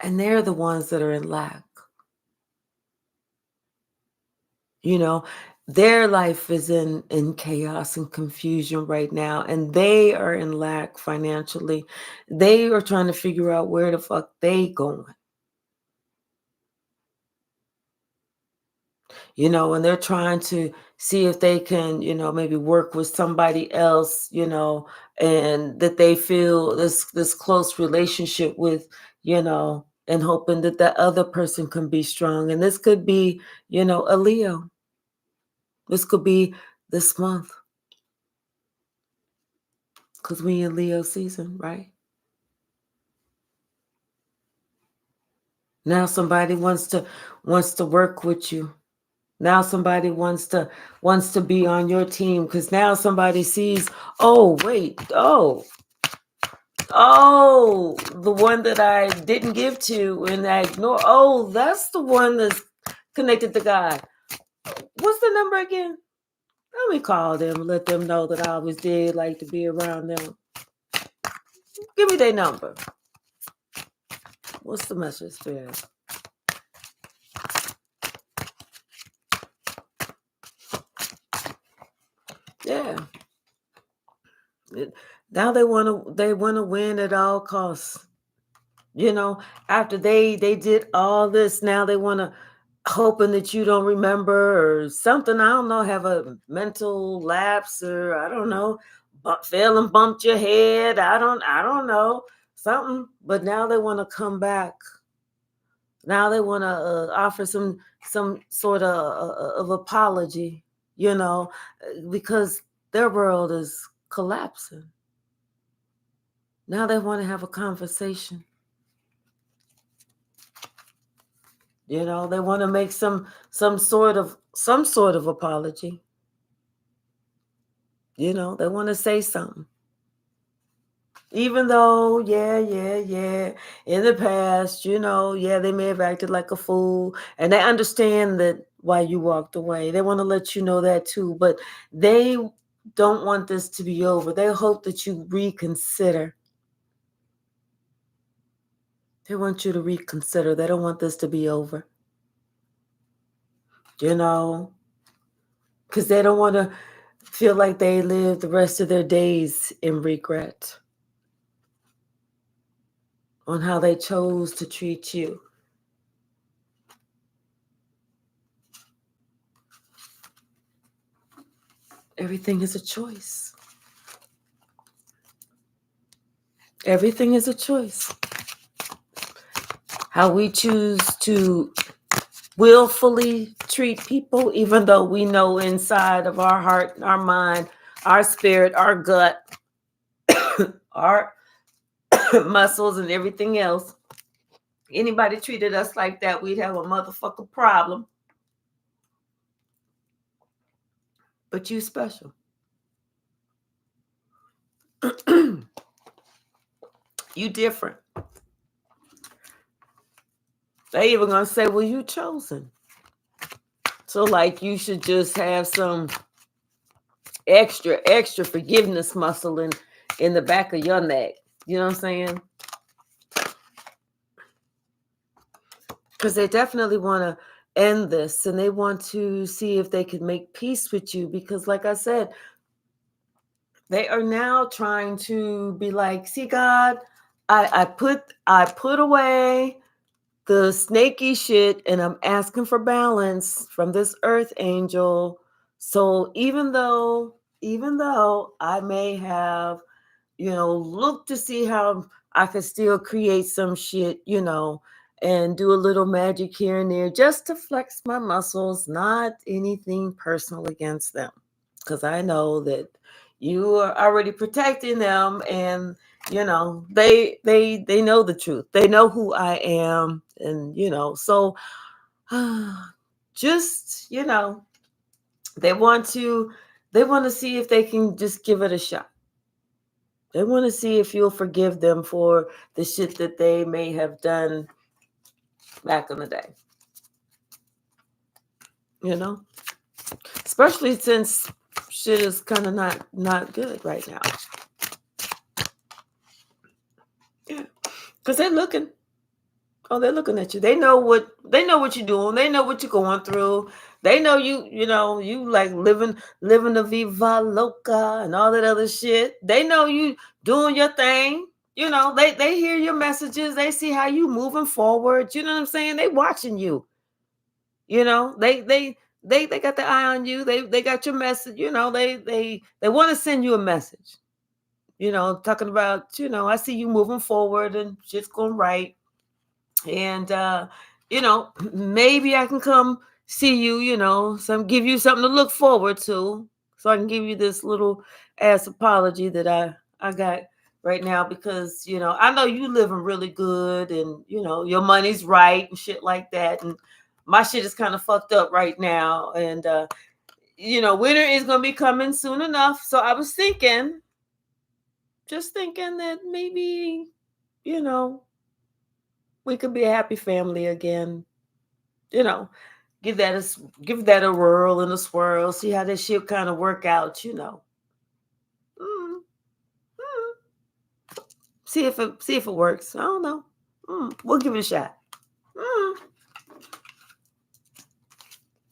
and they're the ones that are in lack. Their life is in chaos and confusion right now, and they are in lack financially. They are trying to figure out where the fuck they going. And they're trying to see if they can, maybe work with somebody else, and that they feel this close relationship with, and hoping that that other person can be strong. And this could be, a Leo. This could be this month, because we in Leo season, right? Now somebody wants to work with you. Now somebody wants to be on your team, because now somebody sees, oh wait, the one that I didn't give to and I ignore. Oh, that's the one that's connected to God. What's the number again? Let me call them, let them know that I always did like to be around them. Give me their number. What's the message, Spirit? Yeah. Now they want to win at all costs. After they did all this, now they want to, hoping that you don't remember or something. I don't know, have a mental lapse, or I don't know, fell and bumped your head. I don't know, something. But now they want to come back. Now they want to offer some sort of apology, because their world is collapsing. Now they want to have a conversation. They want to make some sort of apology. They want to say something. Even though, yeah, in the past, they may have acted like a fool, and they understand that why you walked away. They want to let you know that too, but they don't want this to be over. They hope that you reconsider. They want you to reconsider. They don't want this to be over. Because they don't want to feel like they live the rest of their days in regret on how they chose to treat you. Everything is a choice. Everything is a choice. How we choose to willfully treat people, even though we know inside of our heart, our mind, our spirit, our gut, our muscles, and everything else. Anybody treated us like that, we'd have a motherfucking problem. But you special. You different. They even gonna say, well, you chosen. So like you should just have some extra forgiveness muscle in the back of your neck. You know what I'm saying? Because they definitely want to end this, and they want to see if they can make peace with you. Because like I said, they are now trying to be like, see, God, I put away the snaky shit, and I'm asking for balance from this earth angel. So even though I may have, look to see how I could still create some shit, and do a little magic here and there just to flex my muscles, not anything personal against them. Because I know that you are already protecting them, and they know the truth. They know who I am, and so just they want to see if they can just give it a shot. They want to see if you'll forgive them for the shit that they may have done back in the day. Especially since shit is kind of not good right now. Yeah, because they're looking. Oh, they're looking at you. They know what you're doing. They know what you're going through. They know you like living the viva loca and all that other shit. They know you doing your thing. They hear your messages. They see how you moving forward. You know what I'm saying? They watching you. They got their eye on you. They got your message. They want to send you a message. Talking about, I see you moving forward and shit's going right. And maybe I can come see you, give you something to look forward to. So I can give you this little ass apology that I got right now, because I know you living really good, and your money's right and shit like that, and my shit is kind of fucked up right now, and winter is gonna be coming soon enough. So I was thinking that maybe we could be a happy family again. Give that a whirl and a swirl. See how this shit kind of work out. See if it works. I don't know. We'll give it a shot.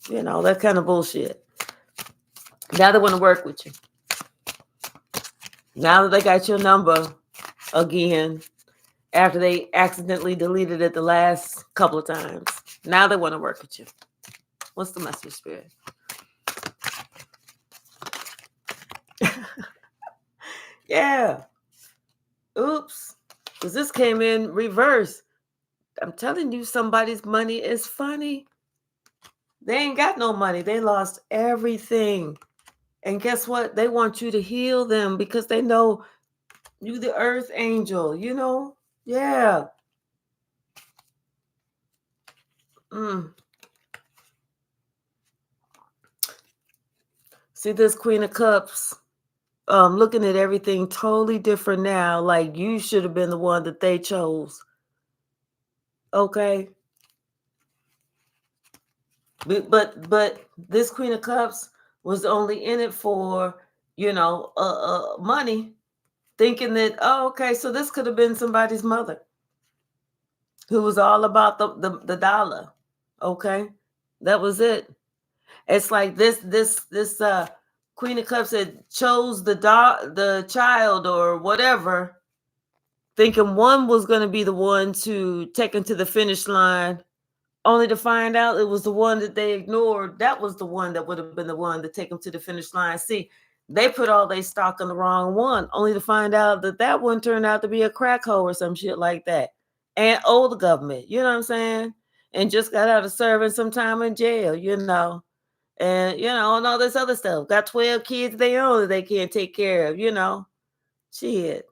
That kind of bullshit. Now they want to work with you. Now that they got your number again, after they accidentally deleted it the last couple of times, now they want to work with you. What's the message, Spirit? Yeah. Oops. Because this came in reverse. I'm telling you, somebody's money is funny. They ain't got no money. They lost everything. And guess what? They want you to heal them because they know you the earth angel, Yeah. See this Queen of Cups, looking at everything totally different now. Like you should have been the one that they chose. Okay. But this Queen of Cups was only in it for money, thinking that, oh, okay, so this could have been somebody's mother who was all about the dollar. Okay, that was it. It's like this Queen of Cups had chose the child or whatever, thinking one was going to be the one to take him to the finish line, only to find out it was the one that they ignored. That was the one that would have been the one to take them to the finish line. See, they put all their stock on the wrong one, only to find out that one turned out to be a crack hole or some shit like that, and owe the government. You know what I'm saying? And just got out of serving some time in jail. And and all this other stuff. Got 12 kids they own that they can't take care of. Shit.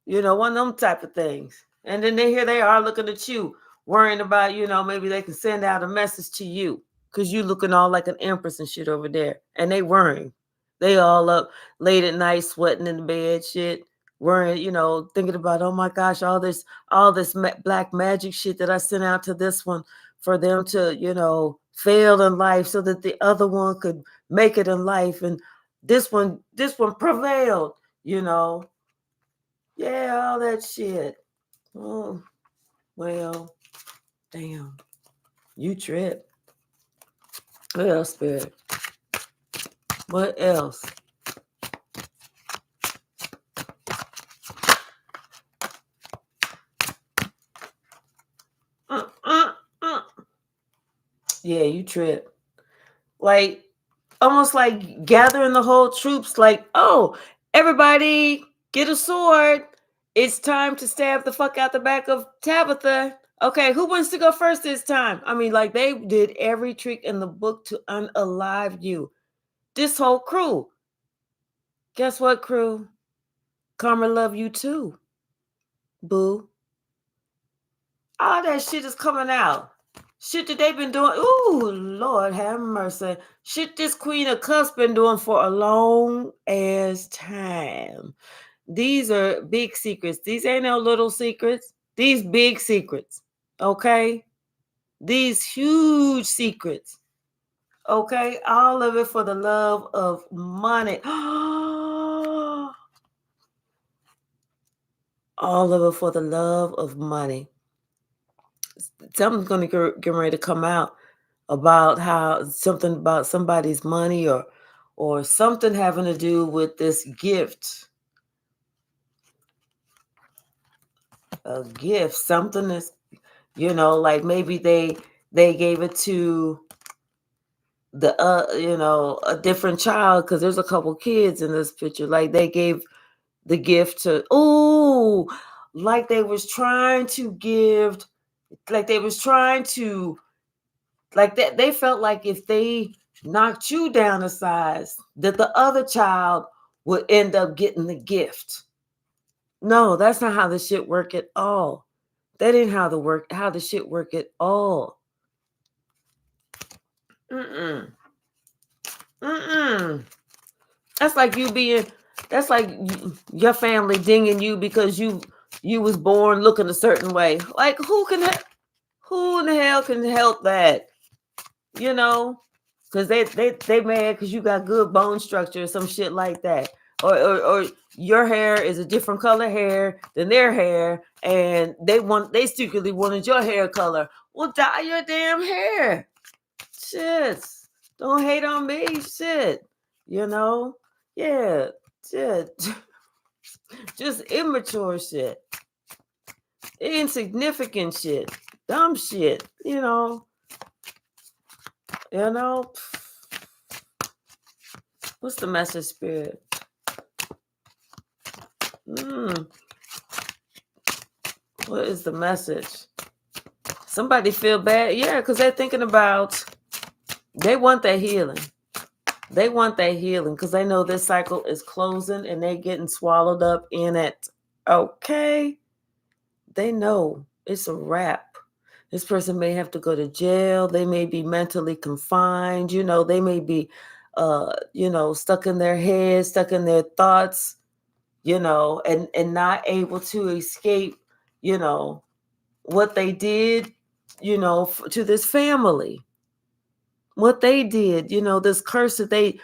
One of them type of things. And then here they are looking at you, worrying about, maybe they can send out a message to you because you looking all like an empress and shit over there. And they worrying. They all up late at night, sweating in the bed, shit, worrying, thinking about, oh my gosh, all this black magic shit that I sent out to this one for them to, fail in life so that the other one could make it in life. And this one prevailed, you know. Yeah, all that shit. Oh, well, damn. You trip. What else, Spirit? What else? Uh, uh, uh. Yeah, you trip. Like, almost like gathering the whole troops, like, oh, everybody get a sword. It's time to stab the fuck out the back of Tabitha. Okay, who wants to go first this time? I mean, like, they did every trick in the book to unalive you. This whole crew. Guess what, crew? Karma love you too, boo. All that shit is coming out. Shit that they've been doing. Ooh, Lord have mercy. Shit this Queen of Cups been doing for a long ass time. These are big secrets. These ain't no little secrets. These big secrets. Okay? These huge secrets. Okay? All of it for the love of money. All of it for the love of money. Something's going to get ready to come out about how something about somebody's money or something having to do with this gift. A gift, something is, like maybe they gave it to the a different child, because there's a couple kids in this picture. Like they gave the gift to, like they was trying to give, like they was trying to, like that they felt like if they knocked you down a size, that the other child would end up getting the gift. No, that's not how the shit work at all. That ain't how the shit work at all. Mm-mm. Mm-mm. That's like that's like your family dinging you because you was born looking a certain way. Like who in the hell can help that? Because they mad because you got good bone structure or some shit like that. Or your hair is a different color hair than their hair, and they secretly wanted your hair color. Well, dye your damn hair. Shit. Don't hate on me. Shit. Yeah. Shit. Just immature shit. Insignificant shit. Dumb shit. What's the message, Spirit? What is the message? Somebody feel bad? Yeah, because they're thinking about, they want that healing. They want that healing because they know this cycle is closing and they getting swallowed up in it. Okay? They know it's a wrap. This person may have to go to jail. They may be mentally confined. They may be, stuck in their head, stuck in their thoughts, and not able to escape, what they did, to this family. What they did, this curse that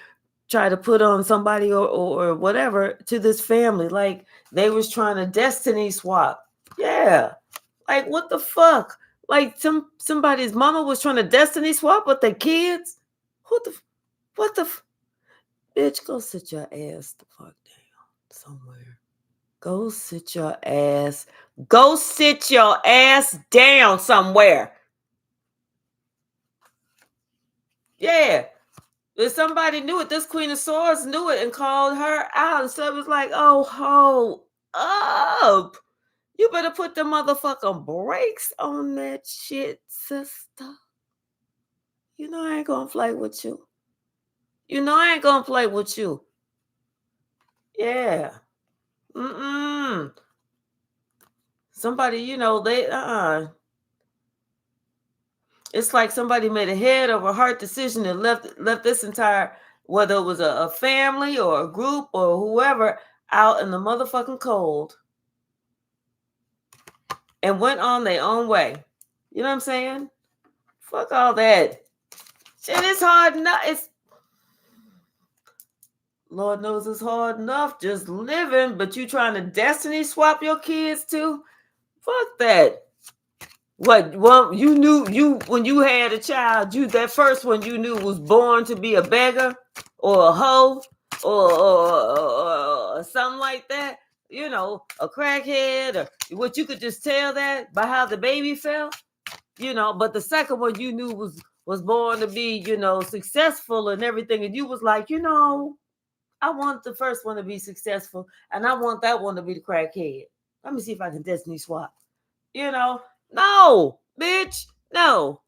try to put on somebody or whatever to this family. Like they was trying to destiny swap. Yeah. Like what the fuck? Like somebody's mama was trying to destiny swap with their kids. What the bitch? Go sit your ass the fuck down somewhere. Go sit your ass. Go sit your ass down somewhere. Yeah. If somebody knew it, this Queen of Swords knew it and called her out. And so it was like, oh, hold up. You better put the motherfucking brakes on that shit, sister. You know I ain't gonna play with you. You know I ain't gonna play with you. Yeah. Somebody, you know, they it's like somebody made a head over heart decision and left this entire, whether it was a family or a group or whoever, out in the motherfucking cold and went on their own way. You know what I'm saying? Fuck all that. Shit, it's hard enough. It's Lord knows it's hard enough just living, but you trying to destiny swap your kids too? Fuck that. What? Well, you knew when you had a child, that first one you knew was born to be a beggar or a hoe or something like that. You know, a crackhead or what, you could just tell that by how the baby felt. You know, but the second one you knew was born to be, you know, successful and everything, and you was like, you know, I want the first one to be successful, and I want that one to be the crackhead. Let me see if I can destiny swap. You know, no, bitch, no,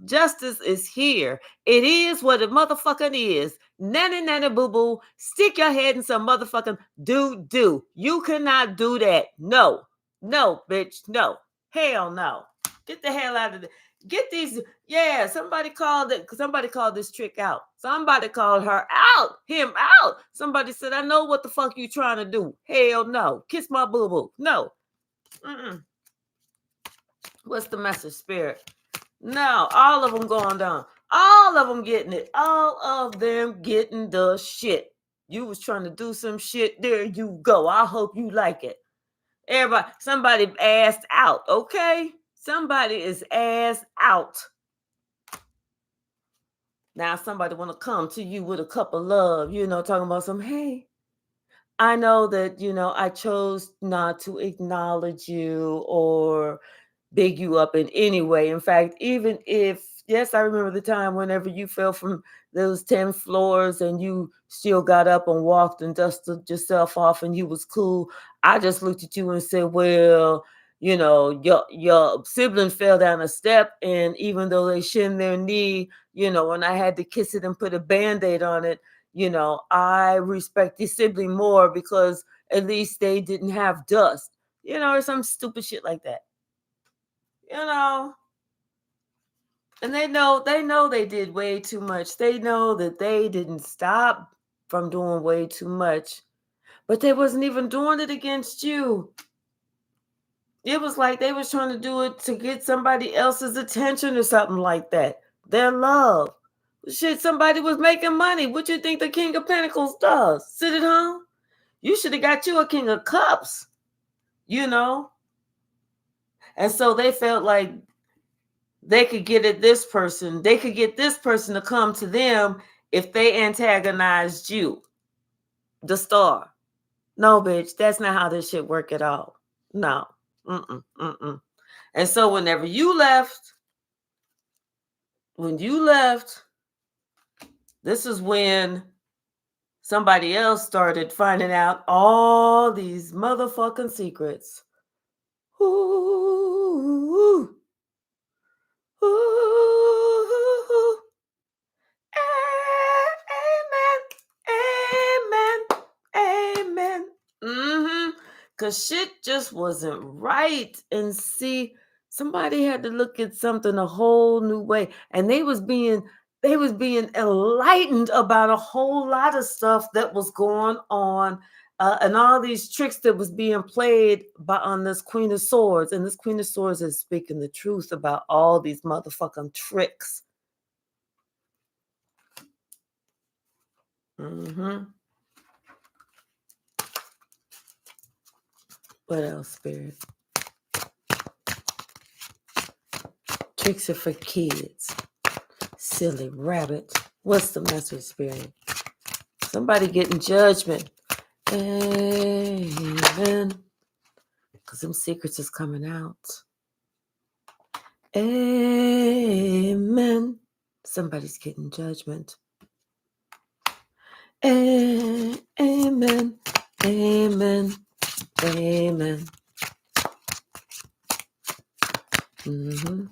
Justice is here. It is what it motherfucking is. Nanny boo boo. Stick your head in some motherfucking do. You cannot do that. No, bitch, no. Hell no. Get the hell out of there. Get these. Yeah, somebody called this trick out. Somebody called him out. Somebody said, I know what the fuck you trying to do. Hell no. Kiss my boo boo. No. What's the message, Spirit? No, all of them going down. All of them getting it. All of them getting the shit. You was trying to do some shit. There you go. I hope you like it. Everybody, somebody assed out, okay? Somebody is assed out. Now somebody want to come to you with a cup of love, you know, talking about some, hey, I know that, you know, I chose not to acknowledge you or big you up in any way. In fact, even if, yes, I remember the time whenever you fell from those 10 floors and you still got up and walked and dusted yourself off and you was cool. I just looked at you and said, well, you know, your sibling fell down a step, and even though they shinned their knee, you know, and I had to kiss it and put a Band-Aid on it, you know, I respect the sibling more because at least they didn't have dust, you know, or some stupid shit like that. You know, and they know they did way too much. They know that they didn't stop from doing way too much, but they wasn't even doing it against you. It was like they was trying to do it to get somebody else's attention or something like that. Their love. Shit, somebody was making money. What you think the King of Pentacles does? Sit at home? You should have got you a King of Cups, you know? And so they felt like they could get at this person. They could get this person to come to them if they antagonized you, the star. No, bitch, that's not how this shit work at all. No. And so whenever you left, this is when somebody else started finding out all these motherfucking secrets. Ooh. Ooh. Amen. Cause shit just wasn't right. And see, somebody had to look at something a whole new way. And they was being enlightened about a whole lot of stuff that was going on. And all these tricks that was being played on this Queen of Swords. And this Queen of Swords is speaking the truth about all these motherfucking tricks. Mm-hmm. What else, Spirit? Tricks are for kids. Silly rabbit. What's the message, Spirit? Somebody getting judgment. Amen. Because them secrets is coming out. Amen. Somebody's getting judgment. Amen. Amen. Amen. Mm-hmm.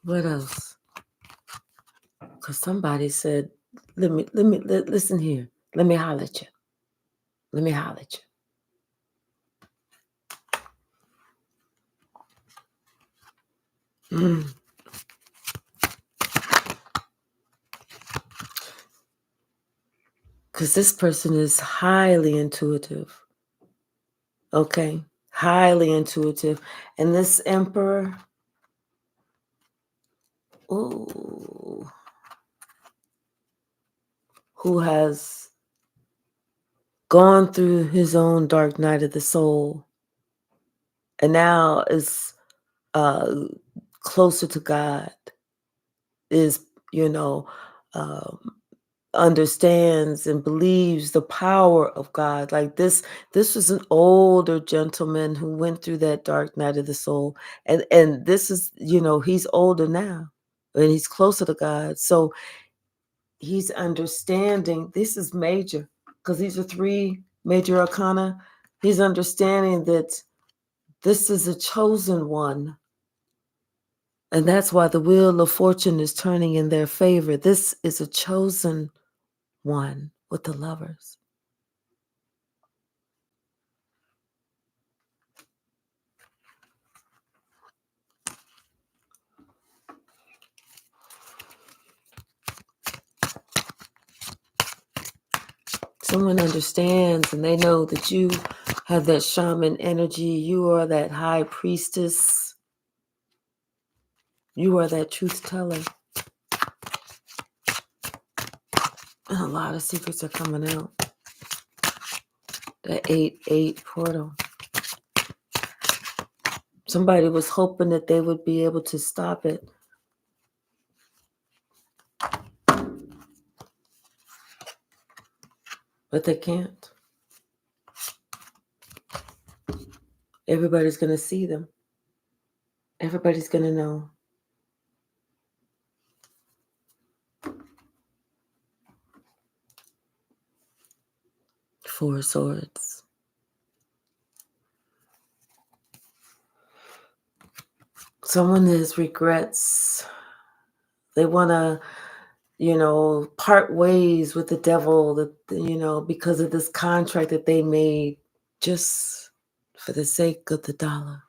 What else? Because somebody said, listen here. Let me holler at you. Let me holler at you. Because this person is highly intuitive. Okay? Highly intuitive. And this emperor, ooh, who has gone through his own dark night of the soul and now is closer to God, is, understands and believes the power of God. Like this was an older gentleman who went through that dark night of the soul. And this is, he's older now and he's closer to God. So he's understanding, this is major, because these are 3 major arcana. He's understanding that this is a chosen one. And that's why the wheel of fortune is turning in their favor. This is a chosen one with the Lovers. Someone understands and they know that you have that shaman energy. You are that high priestess. You are that truth teller. And a lot of secrets are coming out. That 8-8 portal. Somebody was hoping that they would be able to stop it. But they can't. Everybody's going to see them. Everybody's going to know. Four Swords. Someone has regrets. They want to, part ways with the devil, because of this contract that they made just for the sake of the dollar.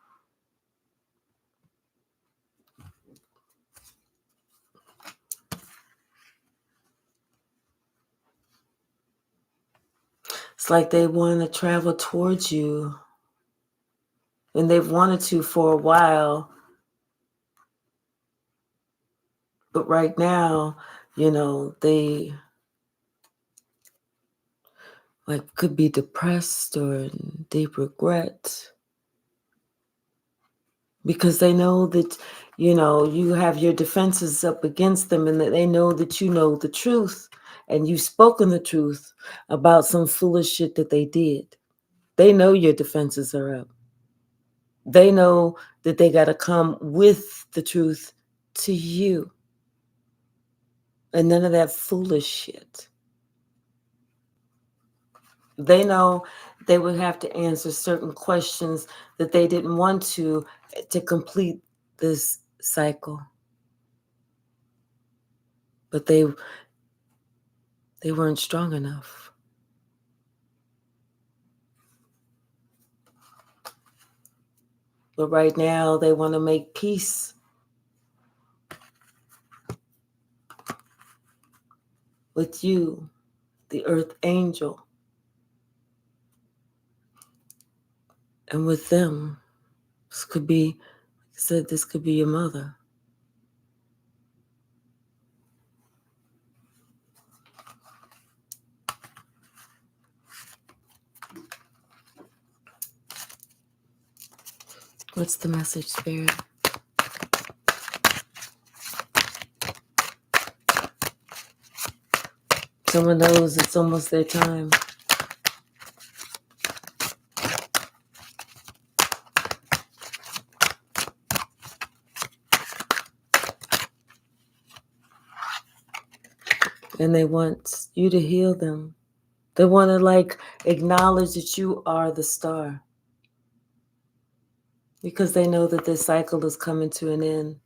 It's like they want to travel towards you, and they've wanted to for a while. But right now, they could be depressed or in deep regret because they know that, you have your defenses up against them and that they know that you know the truth and you've spoken the truth about some foolish shit that they did. They know your defenses are up. They know that they got to come with the truth to you. And none of that foolish shit. They know they would have to answer certain questions that they didn't want to complete this cycle. But they weren't strong enough. But right now they want to make peace with you, the earth angel, and with them. This could be, like I said, this could be your mother. What's the message, Spirit? Someone knows it's almost their time. And they want you to heal them. They want to acknowledge that you are the star. Because they know that this cycle is coming to an end.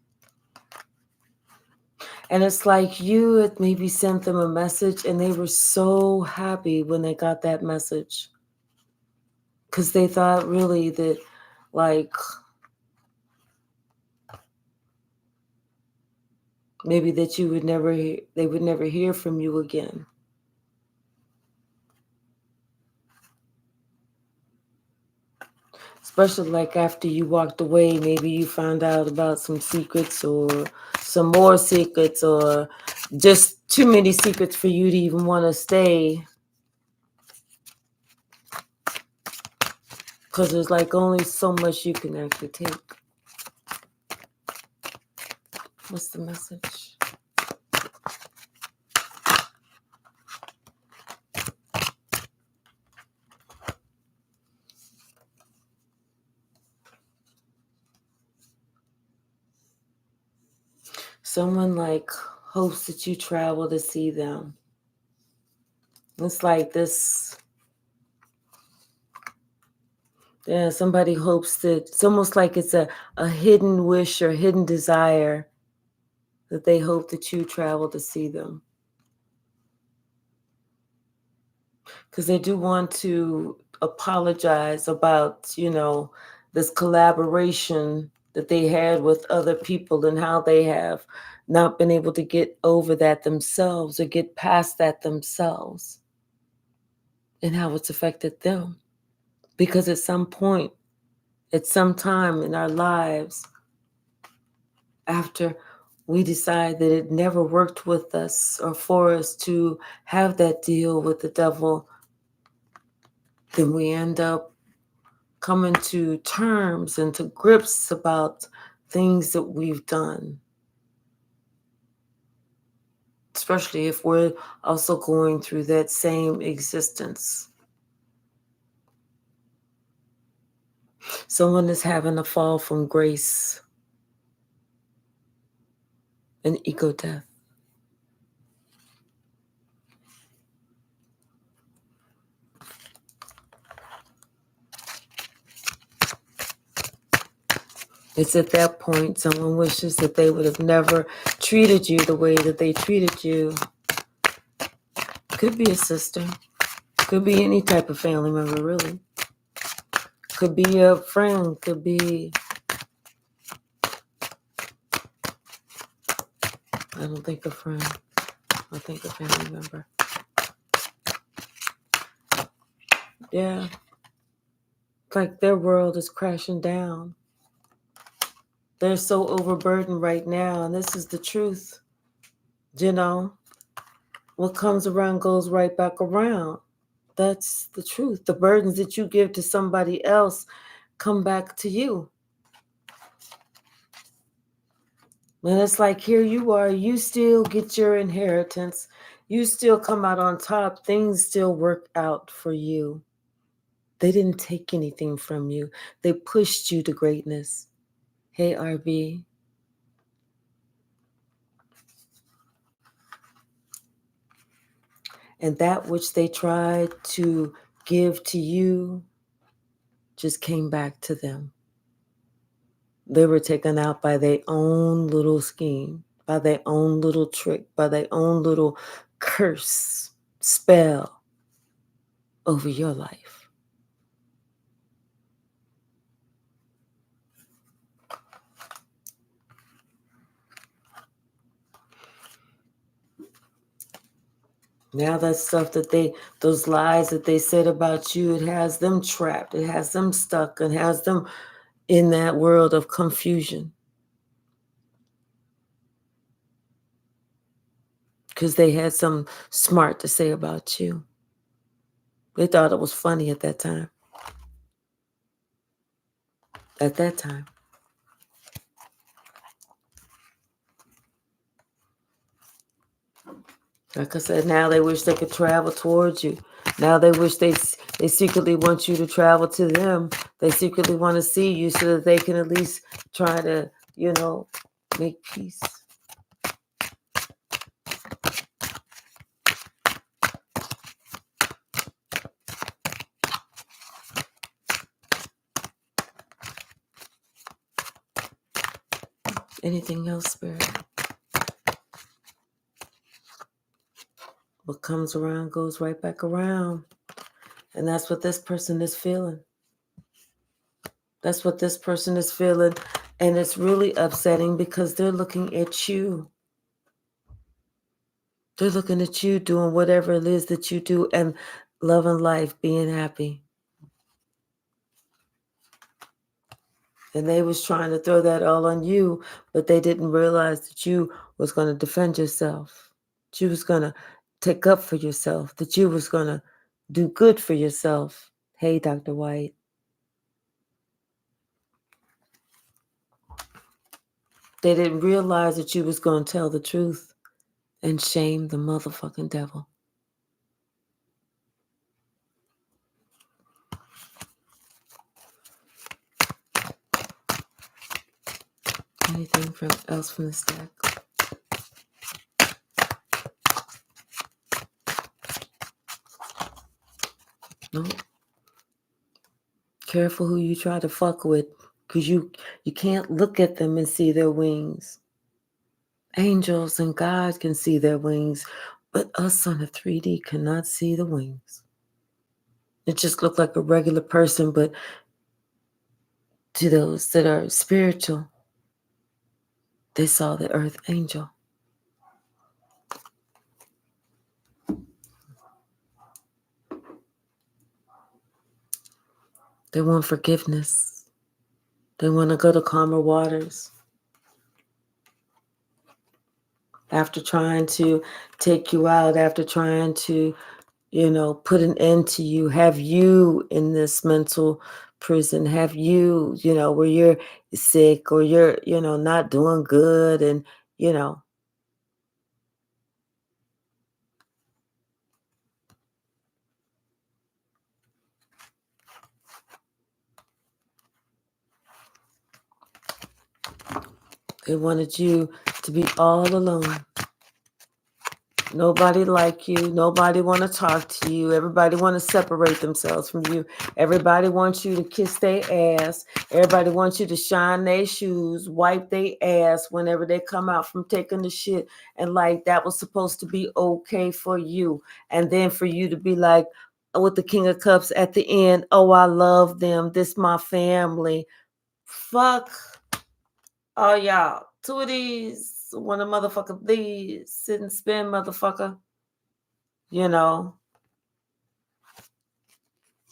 And it's like you had maybe sent them a message and they were so happy when they got that message. Because they thought really that maybe that they would never hear from you again. Especially after you walked away, maybe you found out about some secrets or some more secrets or just too many secrets for you to even want to stay. Because there's only so much you can actually take. What's the message? Someone hopes that you travel to see them. It's like this. Yeah, somebody hopes that it's almost like it's a hidden wish or hidden desire that they hope that you travel to see them. Because they do want to apologize about, this collaboration that they had with other people and how they have not been able to get over that themselves or get past that themselves and how it's affected them. Because at some point, at some time in our lives, after we decide that it never worked with us or for us to have that deal with the devil, then we end up coming to terms and to grips about things that we've done. Especially if we're also going through that same existence. Someone is having a fall from grace, an ego death. It's at that point someone wishes that they would have never treated you the way that they treated you. Could be a sister. Could be any type of family member, really. Could be a friend. Could be... I don't think a friend. I think a family member. Yeah. It's like their world is crashing down. They're so overburdened right now, and this is the truth. What comes around goes right back around. That's the truth. The burdens that you give to somebody else come back to you. And it's like, here you are, you still get your inheritance. You still come out on top. Things still work out for you. They didn't take anything from you. They pushed you to greatness. Hey, RB. And that which they tried to give to you just came back to them. They were taken out by their own little scheme, by their own little trick, by their own little curse, spell over your life. Now that stuff those lies that they said about you, it has them trapped, it has them stuck, it has them in that world of confusion. Because they had something smart to say about you. They thought it was funny at that time. at that time. Like I said, now they wish they could travel towards you. Now they wish they secretly want you to travel to them. They secretly want to see you so that they can at least try to, make peace. Anything else, Spirit? What comes around goes right back around. And that's what this person is feeling. That's what this person is feeling. And it's really upsetting because they're looking at you. They're looking at you doing whatever it is that you do and loving life, being happy. And they was trying to throw that all on you, but they didn't realize that you was going to defend yourself. That you was going to take up for yourself. That you was going to do good for yourself. Hey, Dr. White. They didn't realize that you was going to tell the truth and shame the motherfucking devil. Anything else from the stack? No. Careful who you try to fuck with, because you can't look at them and see their wings. Angels and God can see their wings, but us on a 3D cannot see the wings. It just looked like a regular person, but to those that are spiritual, they saw the earth angel. They want forgiveness. They want to go to calmer waters. After trying to take you out, after trying to, put an end to you, have you in this mental prison, have you, where you're sick or you're, not doing good and, they wanted you to be all alone. Nobody like you. Nobody want to talk to you. Everybody want to separate themselves from you. Everybody wants you to kiss their ass. Everybody wants you to shine their shoes, wipe their ass whenever they come out from taking the shit. And like that was supposed to be okay for you. And then for you to be like with the King of Cups at the end, oh, I love them. This my family. Fuck. Oh, y'all. Two of these. One a motherfucker, these. Sit and spin, motherfucker.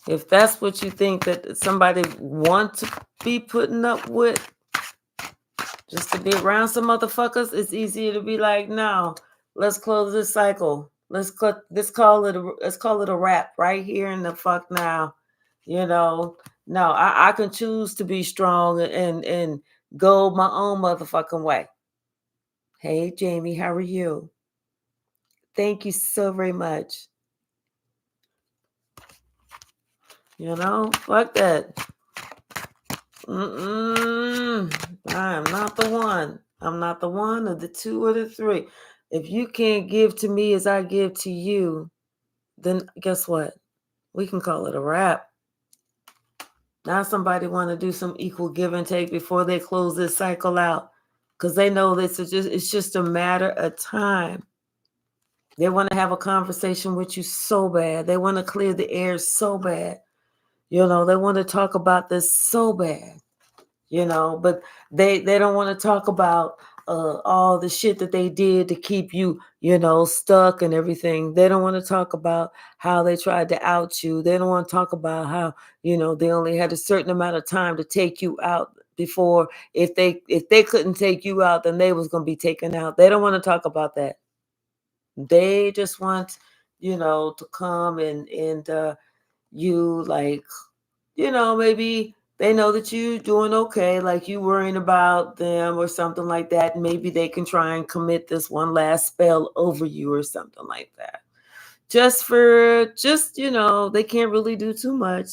If that's what you think that somebody wants to be putting up with, just to be around some motherfuckers, it's easier to be like, no, let's close this cycle. Let's call it a wrap right here in the fuck now. No, I can choose to be strong and go my own motherfucking way. Hey, Jamie, how are you? Thank you so very much. Fuck that. I am not the one. I'm not the one or the two or the three. If you can't give to me as I give to you, then guess what? We can call it a wrap. Now somebody want to do some equal give and take before they close this cycle out, because they know this is it's just a matter of time. They want to have a conversation with you so bad. They want to clear the air so bad. They want to talk about this so bad. But they don't want to talk about all the shit that they did to keep you, stuck and everything. They don't want to talk about how they tried to out you. They don't want to talk about how, they only had a certain amount of time to take you out before. If they couldn't take you out, then they was going to be taken out. They don't want to talk about that. They just want, to come and you like, maybe They know that you doing okay, like you worrying about them or something like that. Maybe they can try and commit this one last spell over you or something like that. They can't really do too much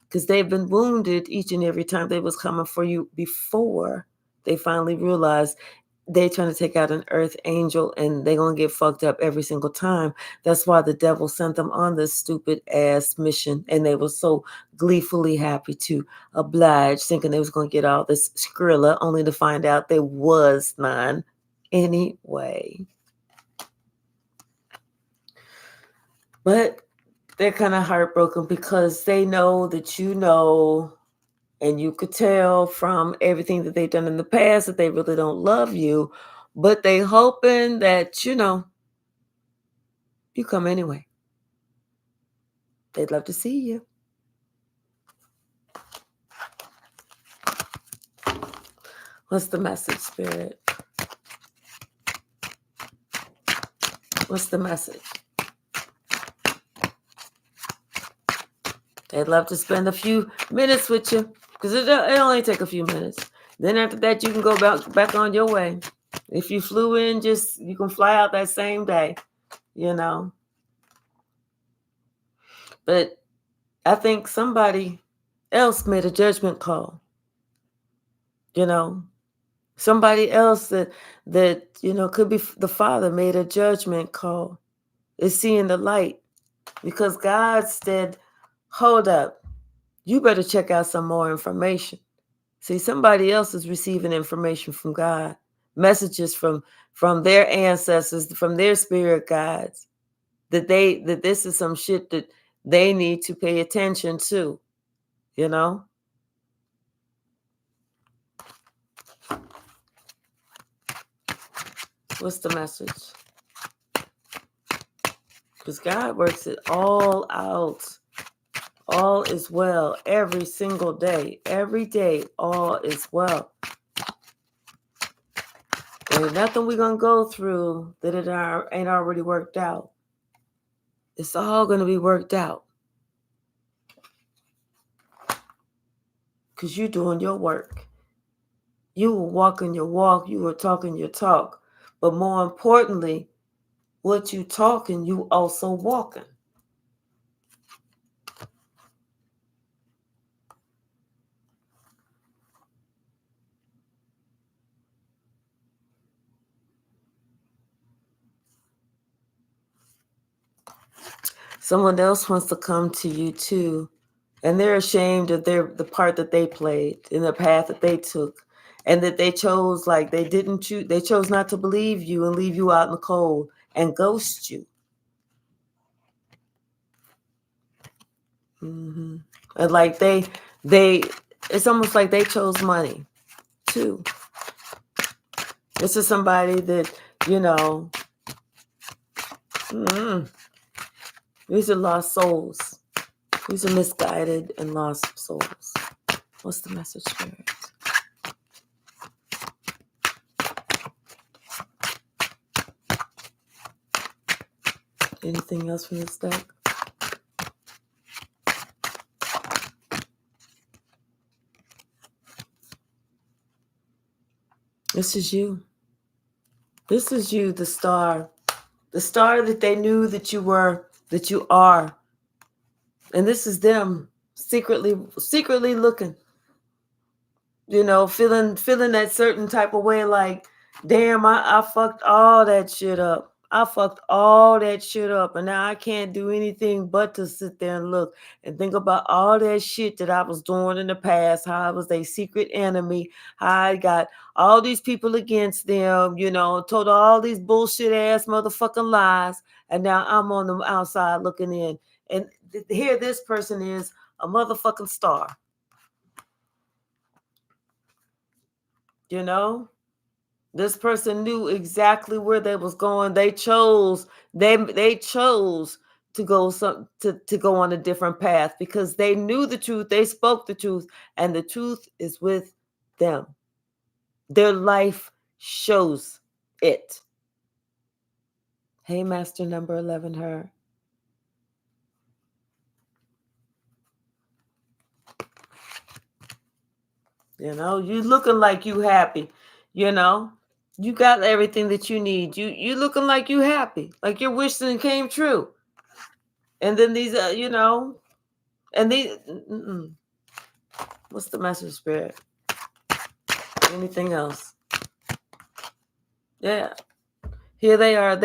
because they've been wounded each and every time they was coming for you before they finally realized they trying to take out an earth angel and they gonna get fucked up every single time. That's why the devil sent them on this stupid ass mission, and they were so gleefully happy to oblige, thinking they was gonna get all this Skrilla, only to find out there was none anyway. But they're kind of heartbroken because they know that and you could tell from everything that they've done in the past that they really don't love you, but they hoping that, you come anyway. They'd love to see you. What's the message, Spirit? What's the message? They'd love to spend a few minutes with you because it only take a few minutes. Then after that, you can go back on your way. If you flew in, you can fly out that same day, But I think somebody else made a judgment call. Somebody else that could be the Father made a judgment call. Is seeing the light because God said, "Hold up, you better check out some more information." See, somebody else is receiving information from God, messages from their ancestors, from their spirit guides, that this is some shit that they need to pay attention to. What's the message? Because God works it all out. All is well every single day. Every day, all is well. There's nothing we're going to go through that it ain't already worked out. It's all going to be worked out. Because you're doing your work. You were walking your walk. You were talking your talk. But more importantly, what you talking, you also walking. Someone else wants to come to you too, and they're ashamed of the part that they played in the path that they took, and that they chose they chose not to believe you and leave you out in the cold and ghost you. Mm-hmm. And like it's almost like they chose money too. This is somebody that these are lost souls. These are misguided and lost souls. What's the message, Spirit? Anything else from this deck? This is you. This is you, the star. The star that they knew that you were, that you are. And this is them secretly looking, feeling that certain type of way like, damn, I fucked all that shit up. I fucked all that shit up. And now I can't do anything but to sit there and look and think about all that shit that I was doing in the past, how I was their secret enemy, how I got all these people against them, told all these bullshit ass motherfucking lies. And now I'm on the outside looking in. And here this person is a motherfucking star. This person knew exactly where they was going. They chose to go to go on a different path because they knew the truth. They spoke the truth, and the truth is with them. Their life shows it. Hey, Master number 11, her. You looking like you happy. You know, you got everything that you need. You looking like you happy, like your wish thing came true. And then these, and these. What's the message, spirit? Anything else? Yeah. Here they are.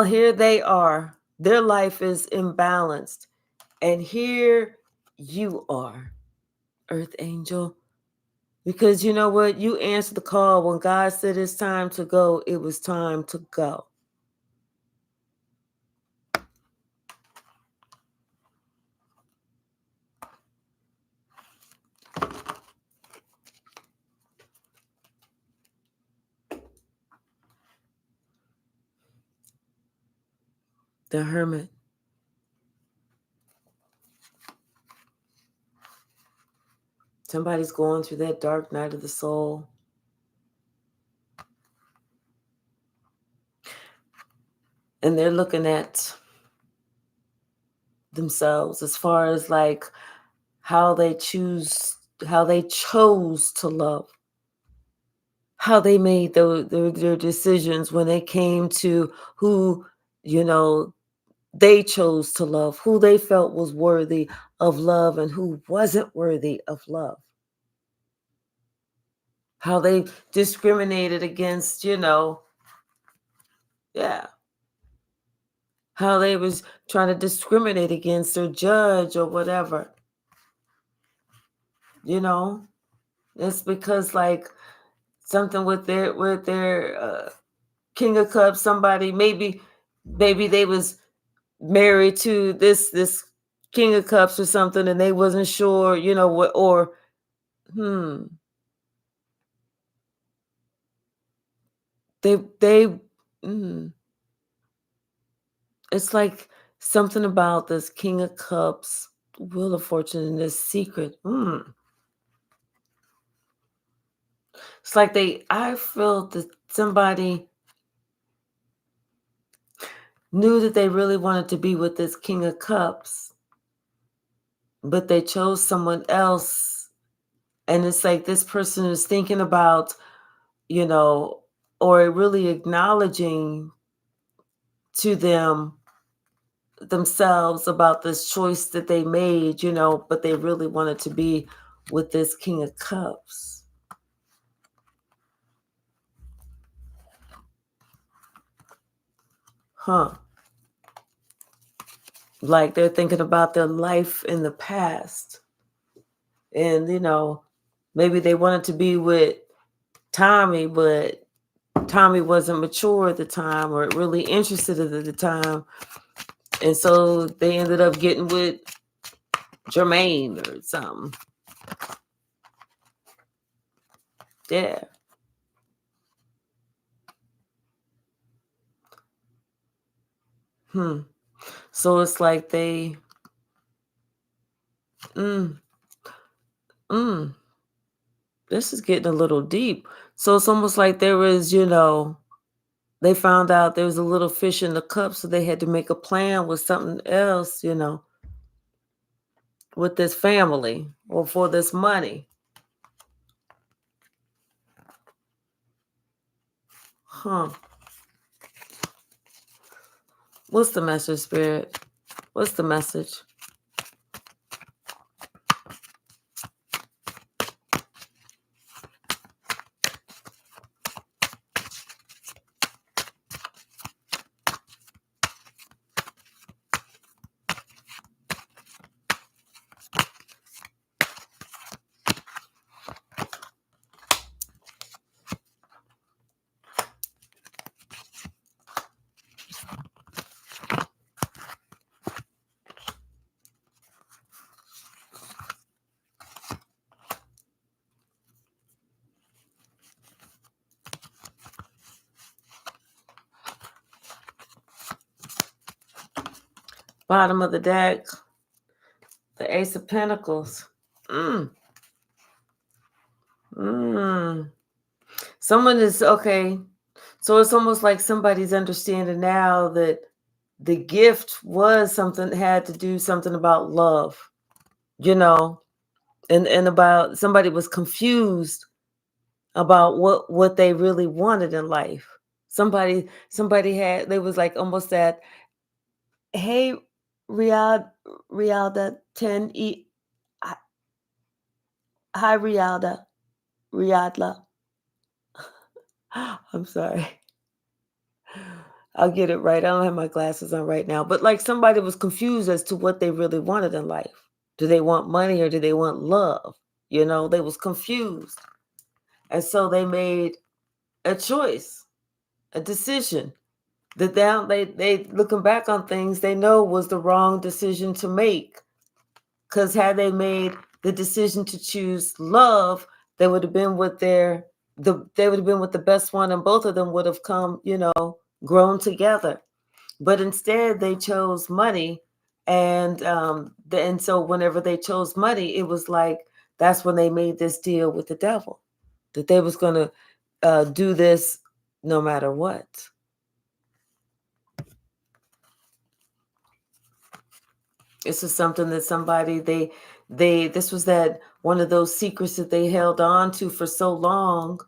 Here they are. Their life is imbalanced. And here you are, Earth Angel. Because you know what? You answered the call. When God said it's time to go, it was time to go. The Hermit. Somebody's going through that dark night of the soul. And they're looking at themselves as far as like how they chose to love, how they made their decisions when they came to who, they chose to love, who they felt was worthy of love and who wasn't worthy of love. How they discriminated against, how they was trying to discriminate against or judge or whatever. It's because like something with their King of Cups, somebody maybe they was married to this King of Cups or something, and they wasn't sure, what, or they it's like something about this King of Cups, Wheel of Fortune, and this secret. It's like I feel that somebody knew that they really wanted to be with this King of Cups, but they chose someone else. And it's like this person is thinking about, or really acknowledging to themselves about this choice that they made, but they really wanted to be with this King of Cups. Like they're thinking about their life in the past. And, maybe they wanted to be with Tommy, but Tommy wasn't mature at the time or really interested at the time. And so they ended up getting with Jermaine or something. Yeah. So it's like they this is getting a little deep. So it's almost like there was, they found out there was a little fish in the cup, so they had to make a plan with something else, with this family or for this money. What's the message, Spirit? What's the message? Bottom of the deck, the Ace of Pentacles. Someone is, okay. So it's almost like somebody's understanding now that the gift was something, had to do something about love, and about somebody was confused about what they really wanted in life. Somebody had, they was like almost that, hey, Rialda 10 hi Riadla. I'm sorry. I'll get it right. I don't have my glasses on right now. But like somebody was confused as to what they really wanted in life. Do they want money or do they want love? You know, they was confused. And so they made a choice, a decision that they looking back on things they know was the wrong decision to make. Because had they made the decision to choose love, they would have been with they would have been with the best one, and both of them would have come, grown together. But instead, they chose money, and so whenever they chose money, it was like that's when they made this deal with the devil that they was going to do this no matter what. This is something that somebody this was that one of those secrets that they held on to for so long.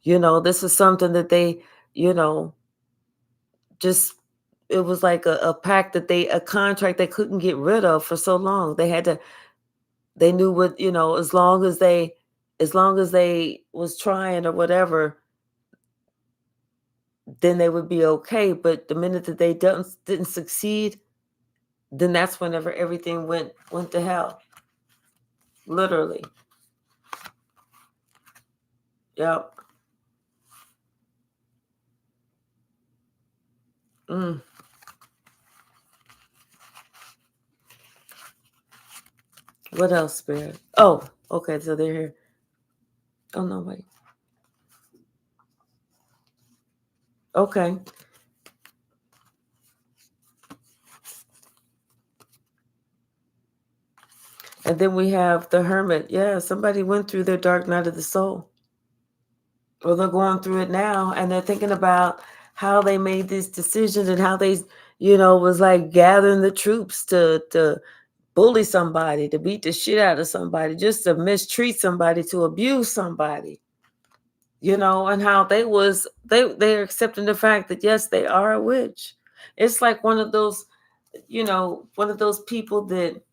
This is something that they, just it was like a pact that a contract they couldn't get rid of for so long. They knew what, as long as they was trying or whatever, then they would be okay. But the minute that they didn't succeed, then that's whenever everything went to hell. Literally. Yep. Mm. What else, Spirit? Oh, okay, so they're here. Oh no, wait. Okay. And then we have the Hermit. Yeah, somebody went through their dark night of the soul. Or they're going through it now, and they're thinking about how they made these decisions and how they, was like gathering the troops to bully somebody, to beat the shit out of somebody, just to mistreat somebody, to abuse somebody. And how they're accepting the fact that yes, they are a witch. It's like one of those, people that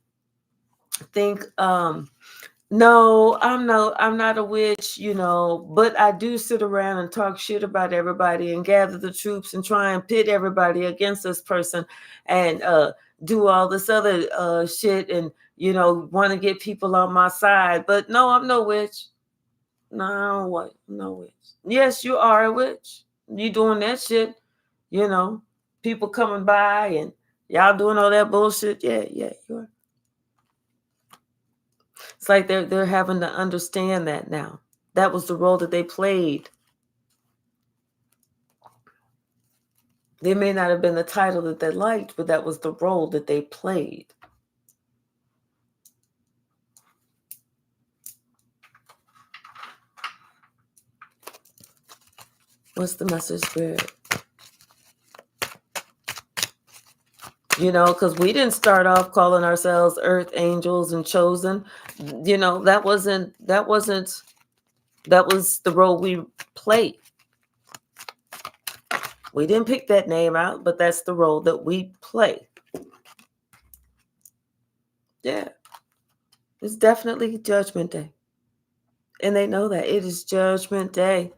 think, no, I'm not a witch, but I do sit around and talk shit about everybody and gather the troops and try and pit everybody against this person and do all this other shit and want to get people on my side. But no, I'm no witch. No, what? No witch. Yes, you are a witch. You doing that shit, people coming by and y'all doing all that bullshit. Yeah, you are. It's like they're having to understand that now. That was the role that they played. They may not have been the title that they liked, but that was the role that they played. What's the message, Spirit? Because we didn't start off calling ourselves earth angels and chosen. That was the role we played. We didn't pick that name out, but that's the role that we play. Yeah. It's definitely Judgment Day. And they know that. It is Judgment Day.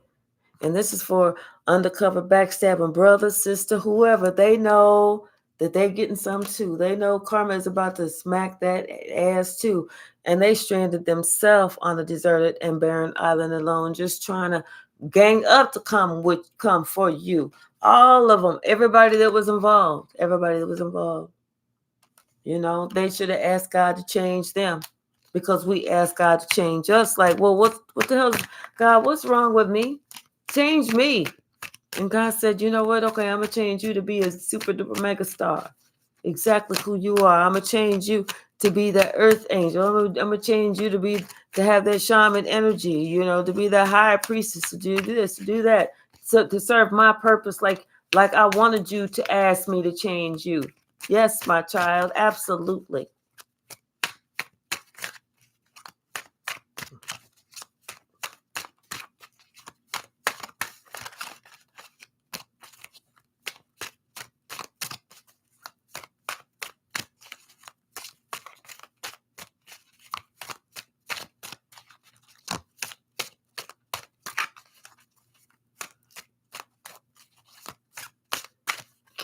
And this is for undercover backstabbing brother, sister, whoever. They know that they're getting some too. They know karma is about to smack that ass too. And they stranded themselves on a deserted and barren island alone, just trying to gang up to come for you. All of them, everybody that was involved. They should have asked God to change them, because we asked God to change us. Like, well, what the hell, God, what's wrong with me? Change me. And God said, you know what? Okay, I'm going to change you to be a super duper mega star. Exactly who you are. I'm going to change you to be the earth angel. I'm going to change you to have that shaman energy, to be the high priestess, to do this, to do that, to serve my purpose like I wanted you to ask me to change you. Yes, my child, absolutely.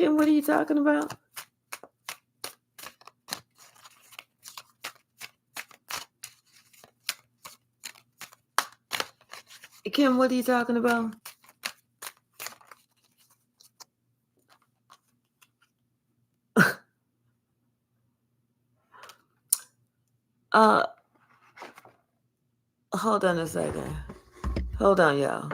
Kim, what are you talking about? Kim, what are you talking about? Hold on a second. Hold on, y'all.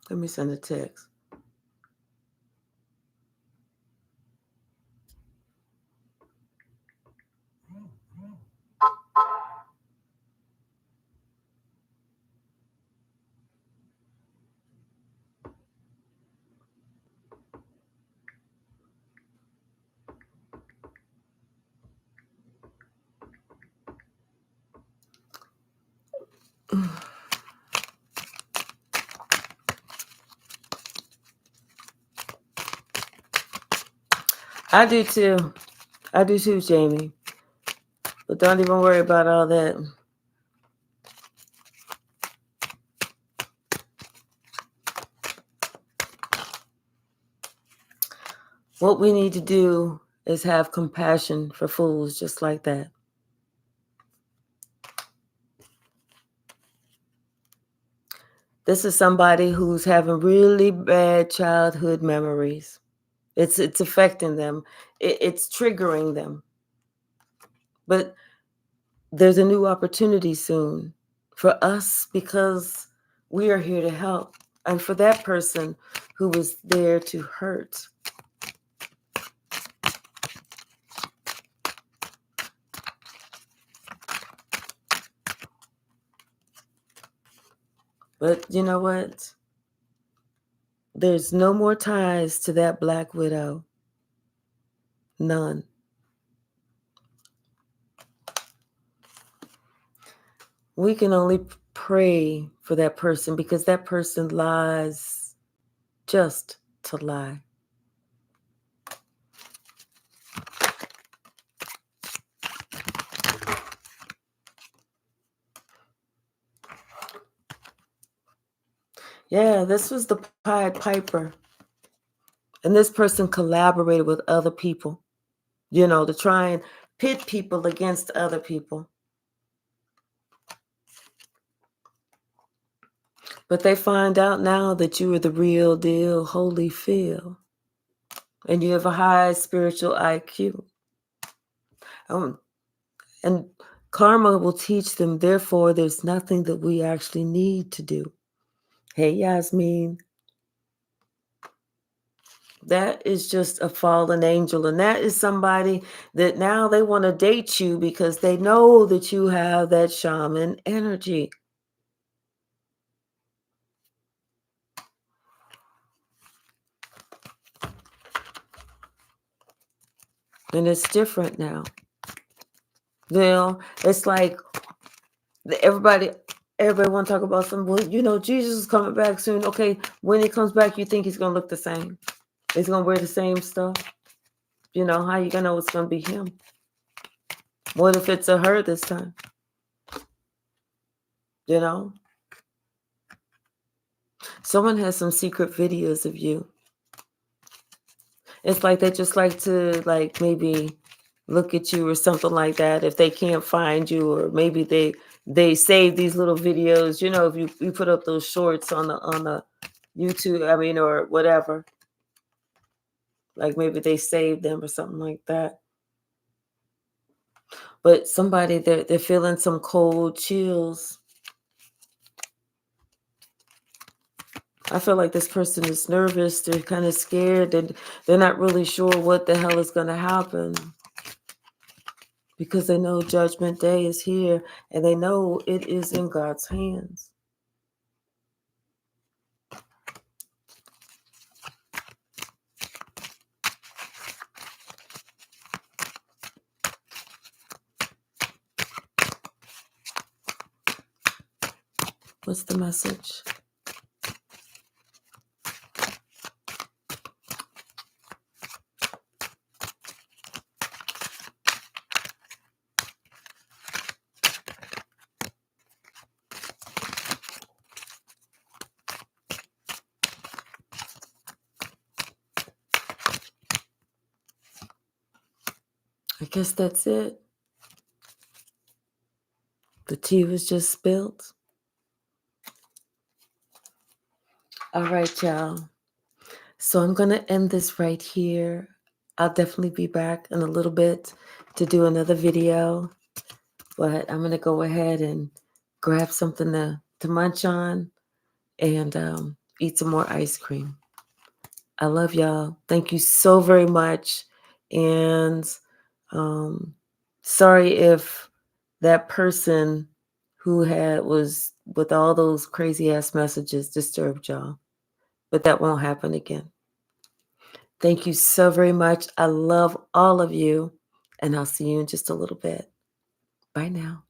Let me send a text. I do too. I do too, Jamie. But don't even worry about all that. What we need to do is have compassion for fools just like that. This is somebody who's having really bad childhood memories. It's affecting them. It's triggering them. But there's a new opportunity soon for us because we are here to help. And for that person who was there to hurt. But you know what? There's no more ties to that black widow. None. We can only pray for that person because that person lies just to lie. Yeah, this was the Pied Piper. And this person collaborated with other people, to try and pit people against other people. But they find out now that you are the real deal, holy Phil. And you have a high spiritual IQ. And karma will teach them, therefore, there's nothing that we actually need to do. Hey, Yasmin. That is just a fallen angel. And that is somebody that now they want to date you because they know that you have that shaman energy. And it's different now. It's like everybody want to talk about something. Well, Jesus is coming back soon. Okay, when he comes back, you think he's going to look the same? He's going to wear the same stuff? How you going to know it's going to be him? What if it's a her this time? Someone has some secret videos of you. It's like they just like to maybe look at you or something like that if they can't find you, or maybe they save these little videos. If you put up those shorts on the YouTube, or whatever, like maybe they saved them or something like that. But somebody they're feeling some cold chills. I feel like this person is nervous. They're kind of scared, and they're not really sure what the hell is going to happen. Because they know Judgment Day is here, and they know it is in God's hands. What's the message? I guess that's it. The tea was just spilled. All right, y'all. So I'm going to end this right here. I'll definitely be back in a little bit to do another video, but I'm going to go ahead and grab something to munch on and eat some more ice cream. I love y'all. Thank you so very much. And sorry if that person who was with all those crazy ass messages disturbed y'all, but that won't happen again. Thank you so very much. I love all of you, and I'll see you in just a little bit. Bye now.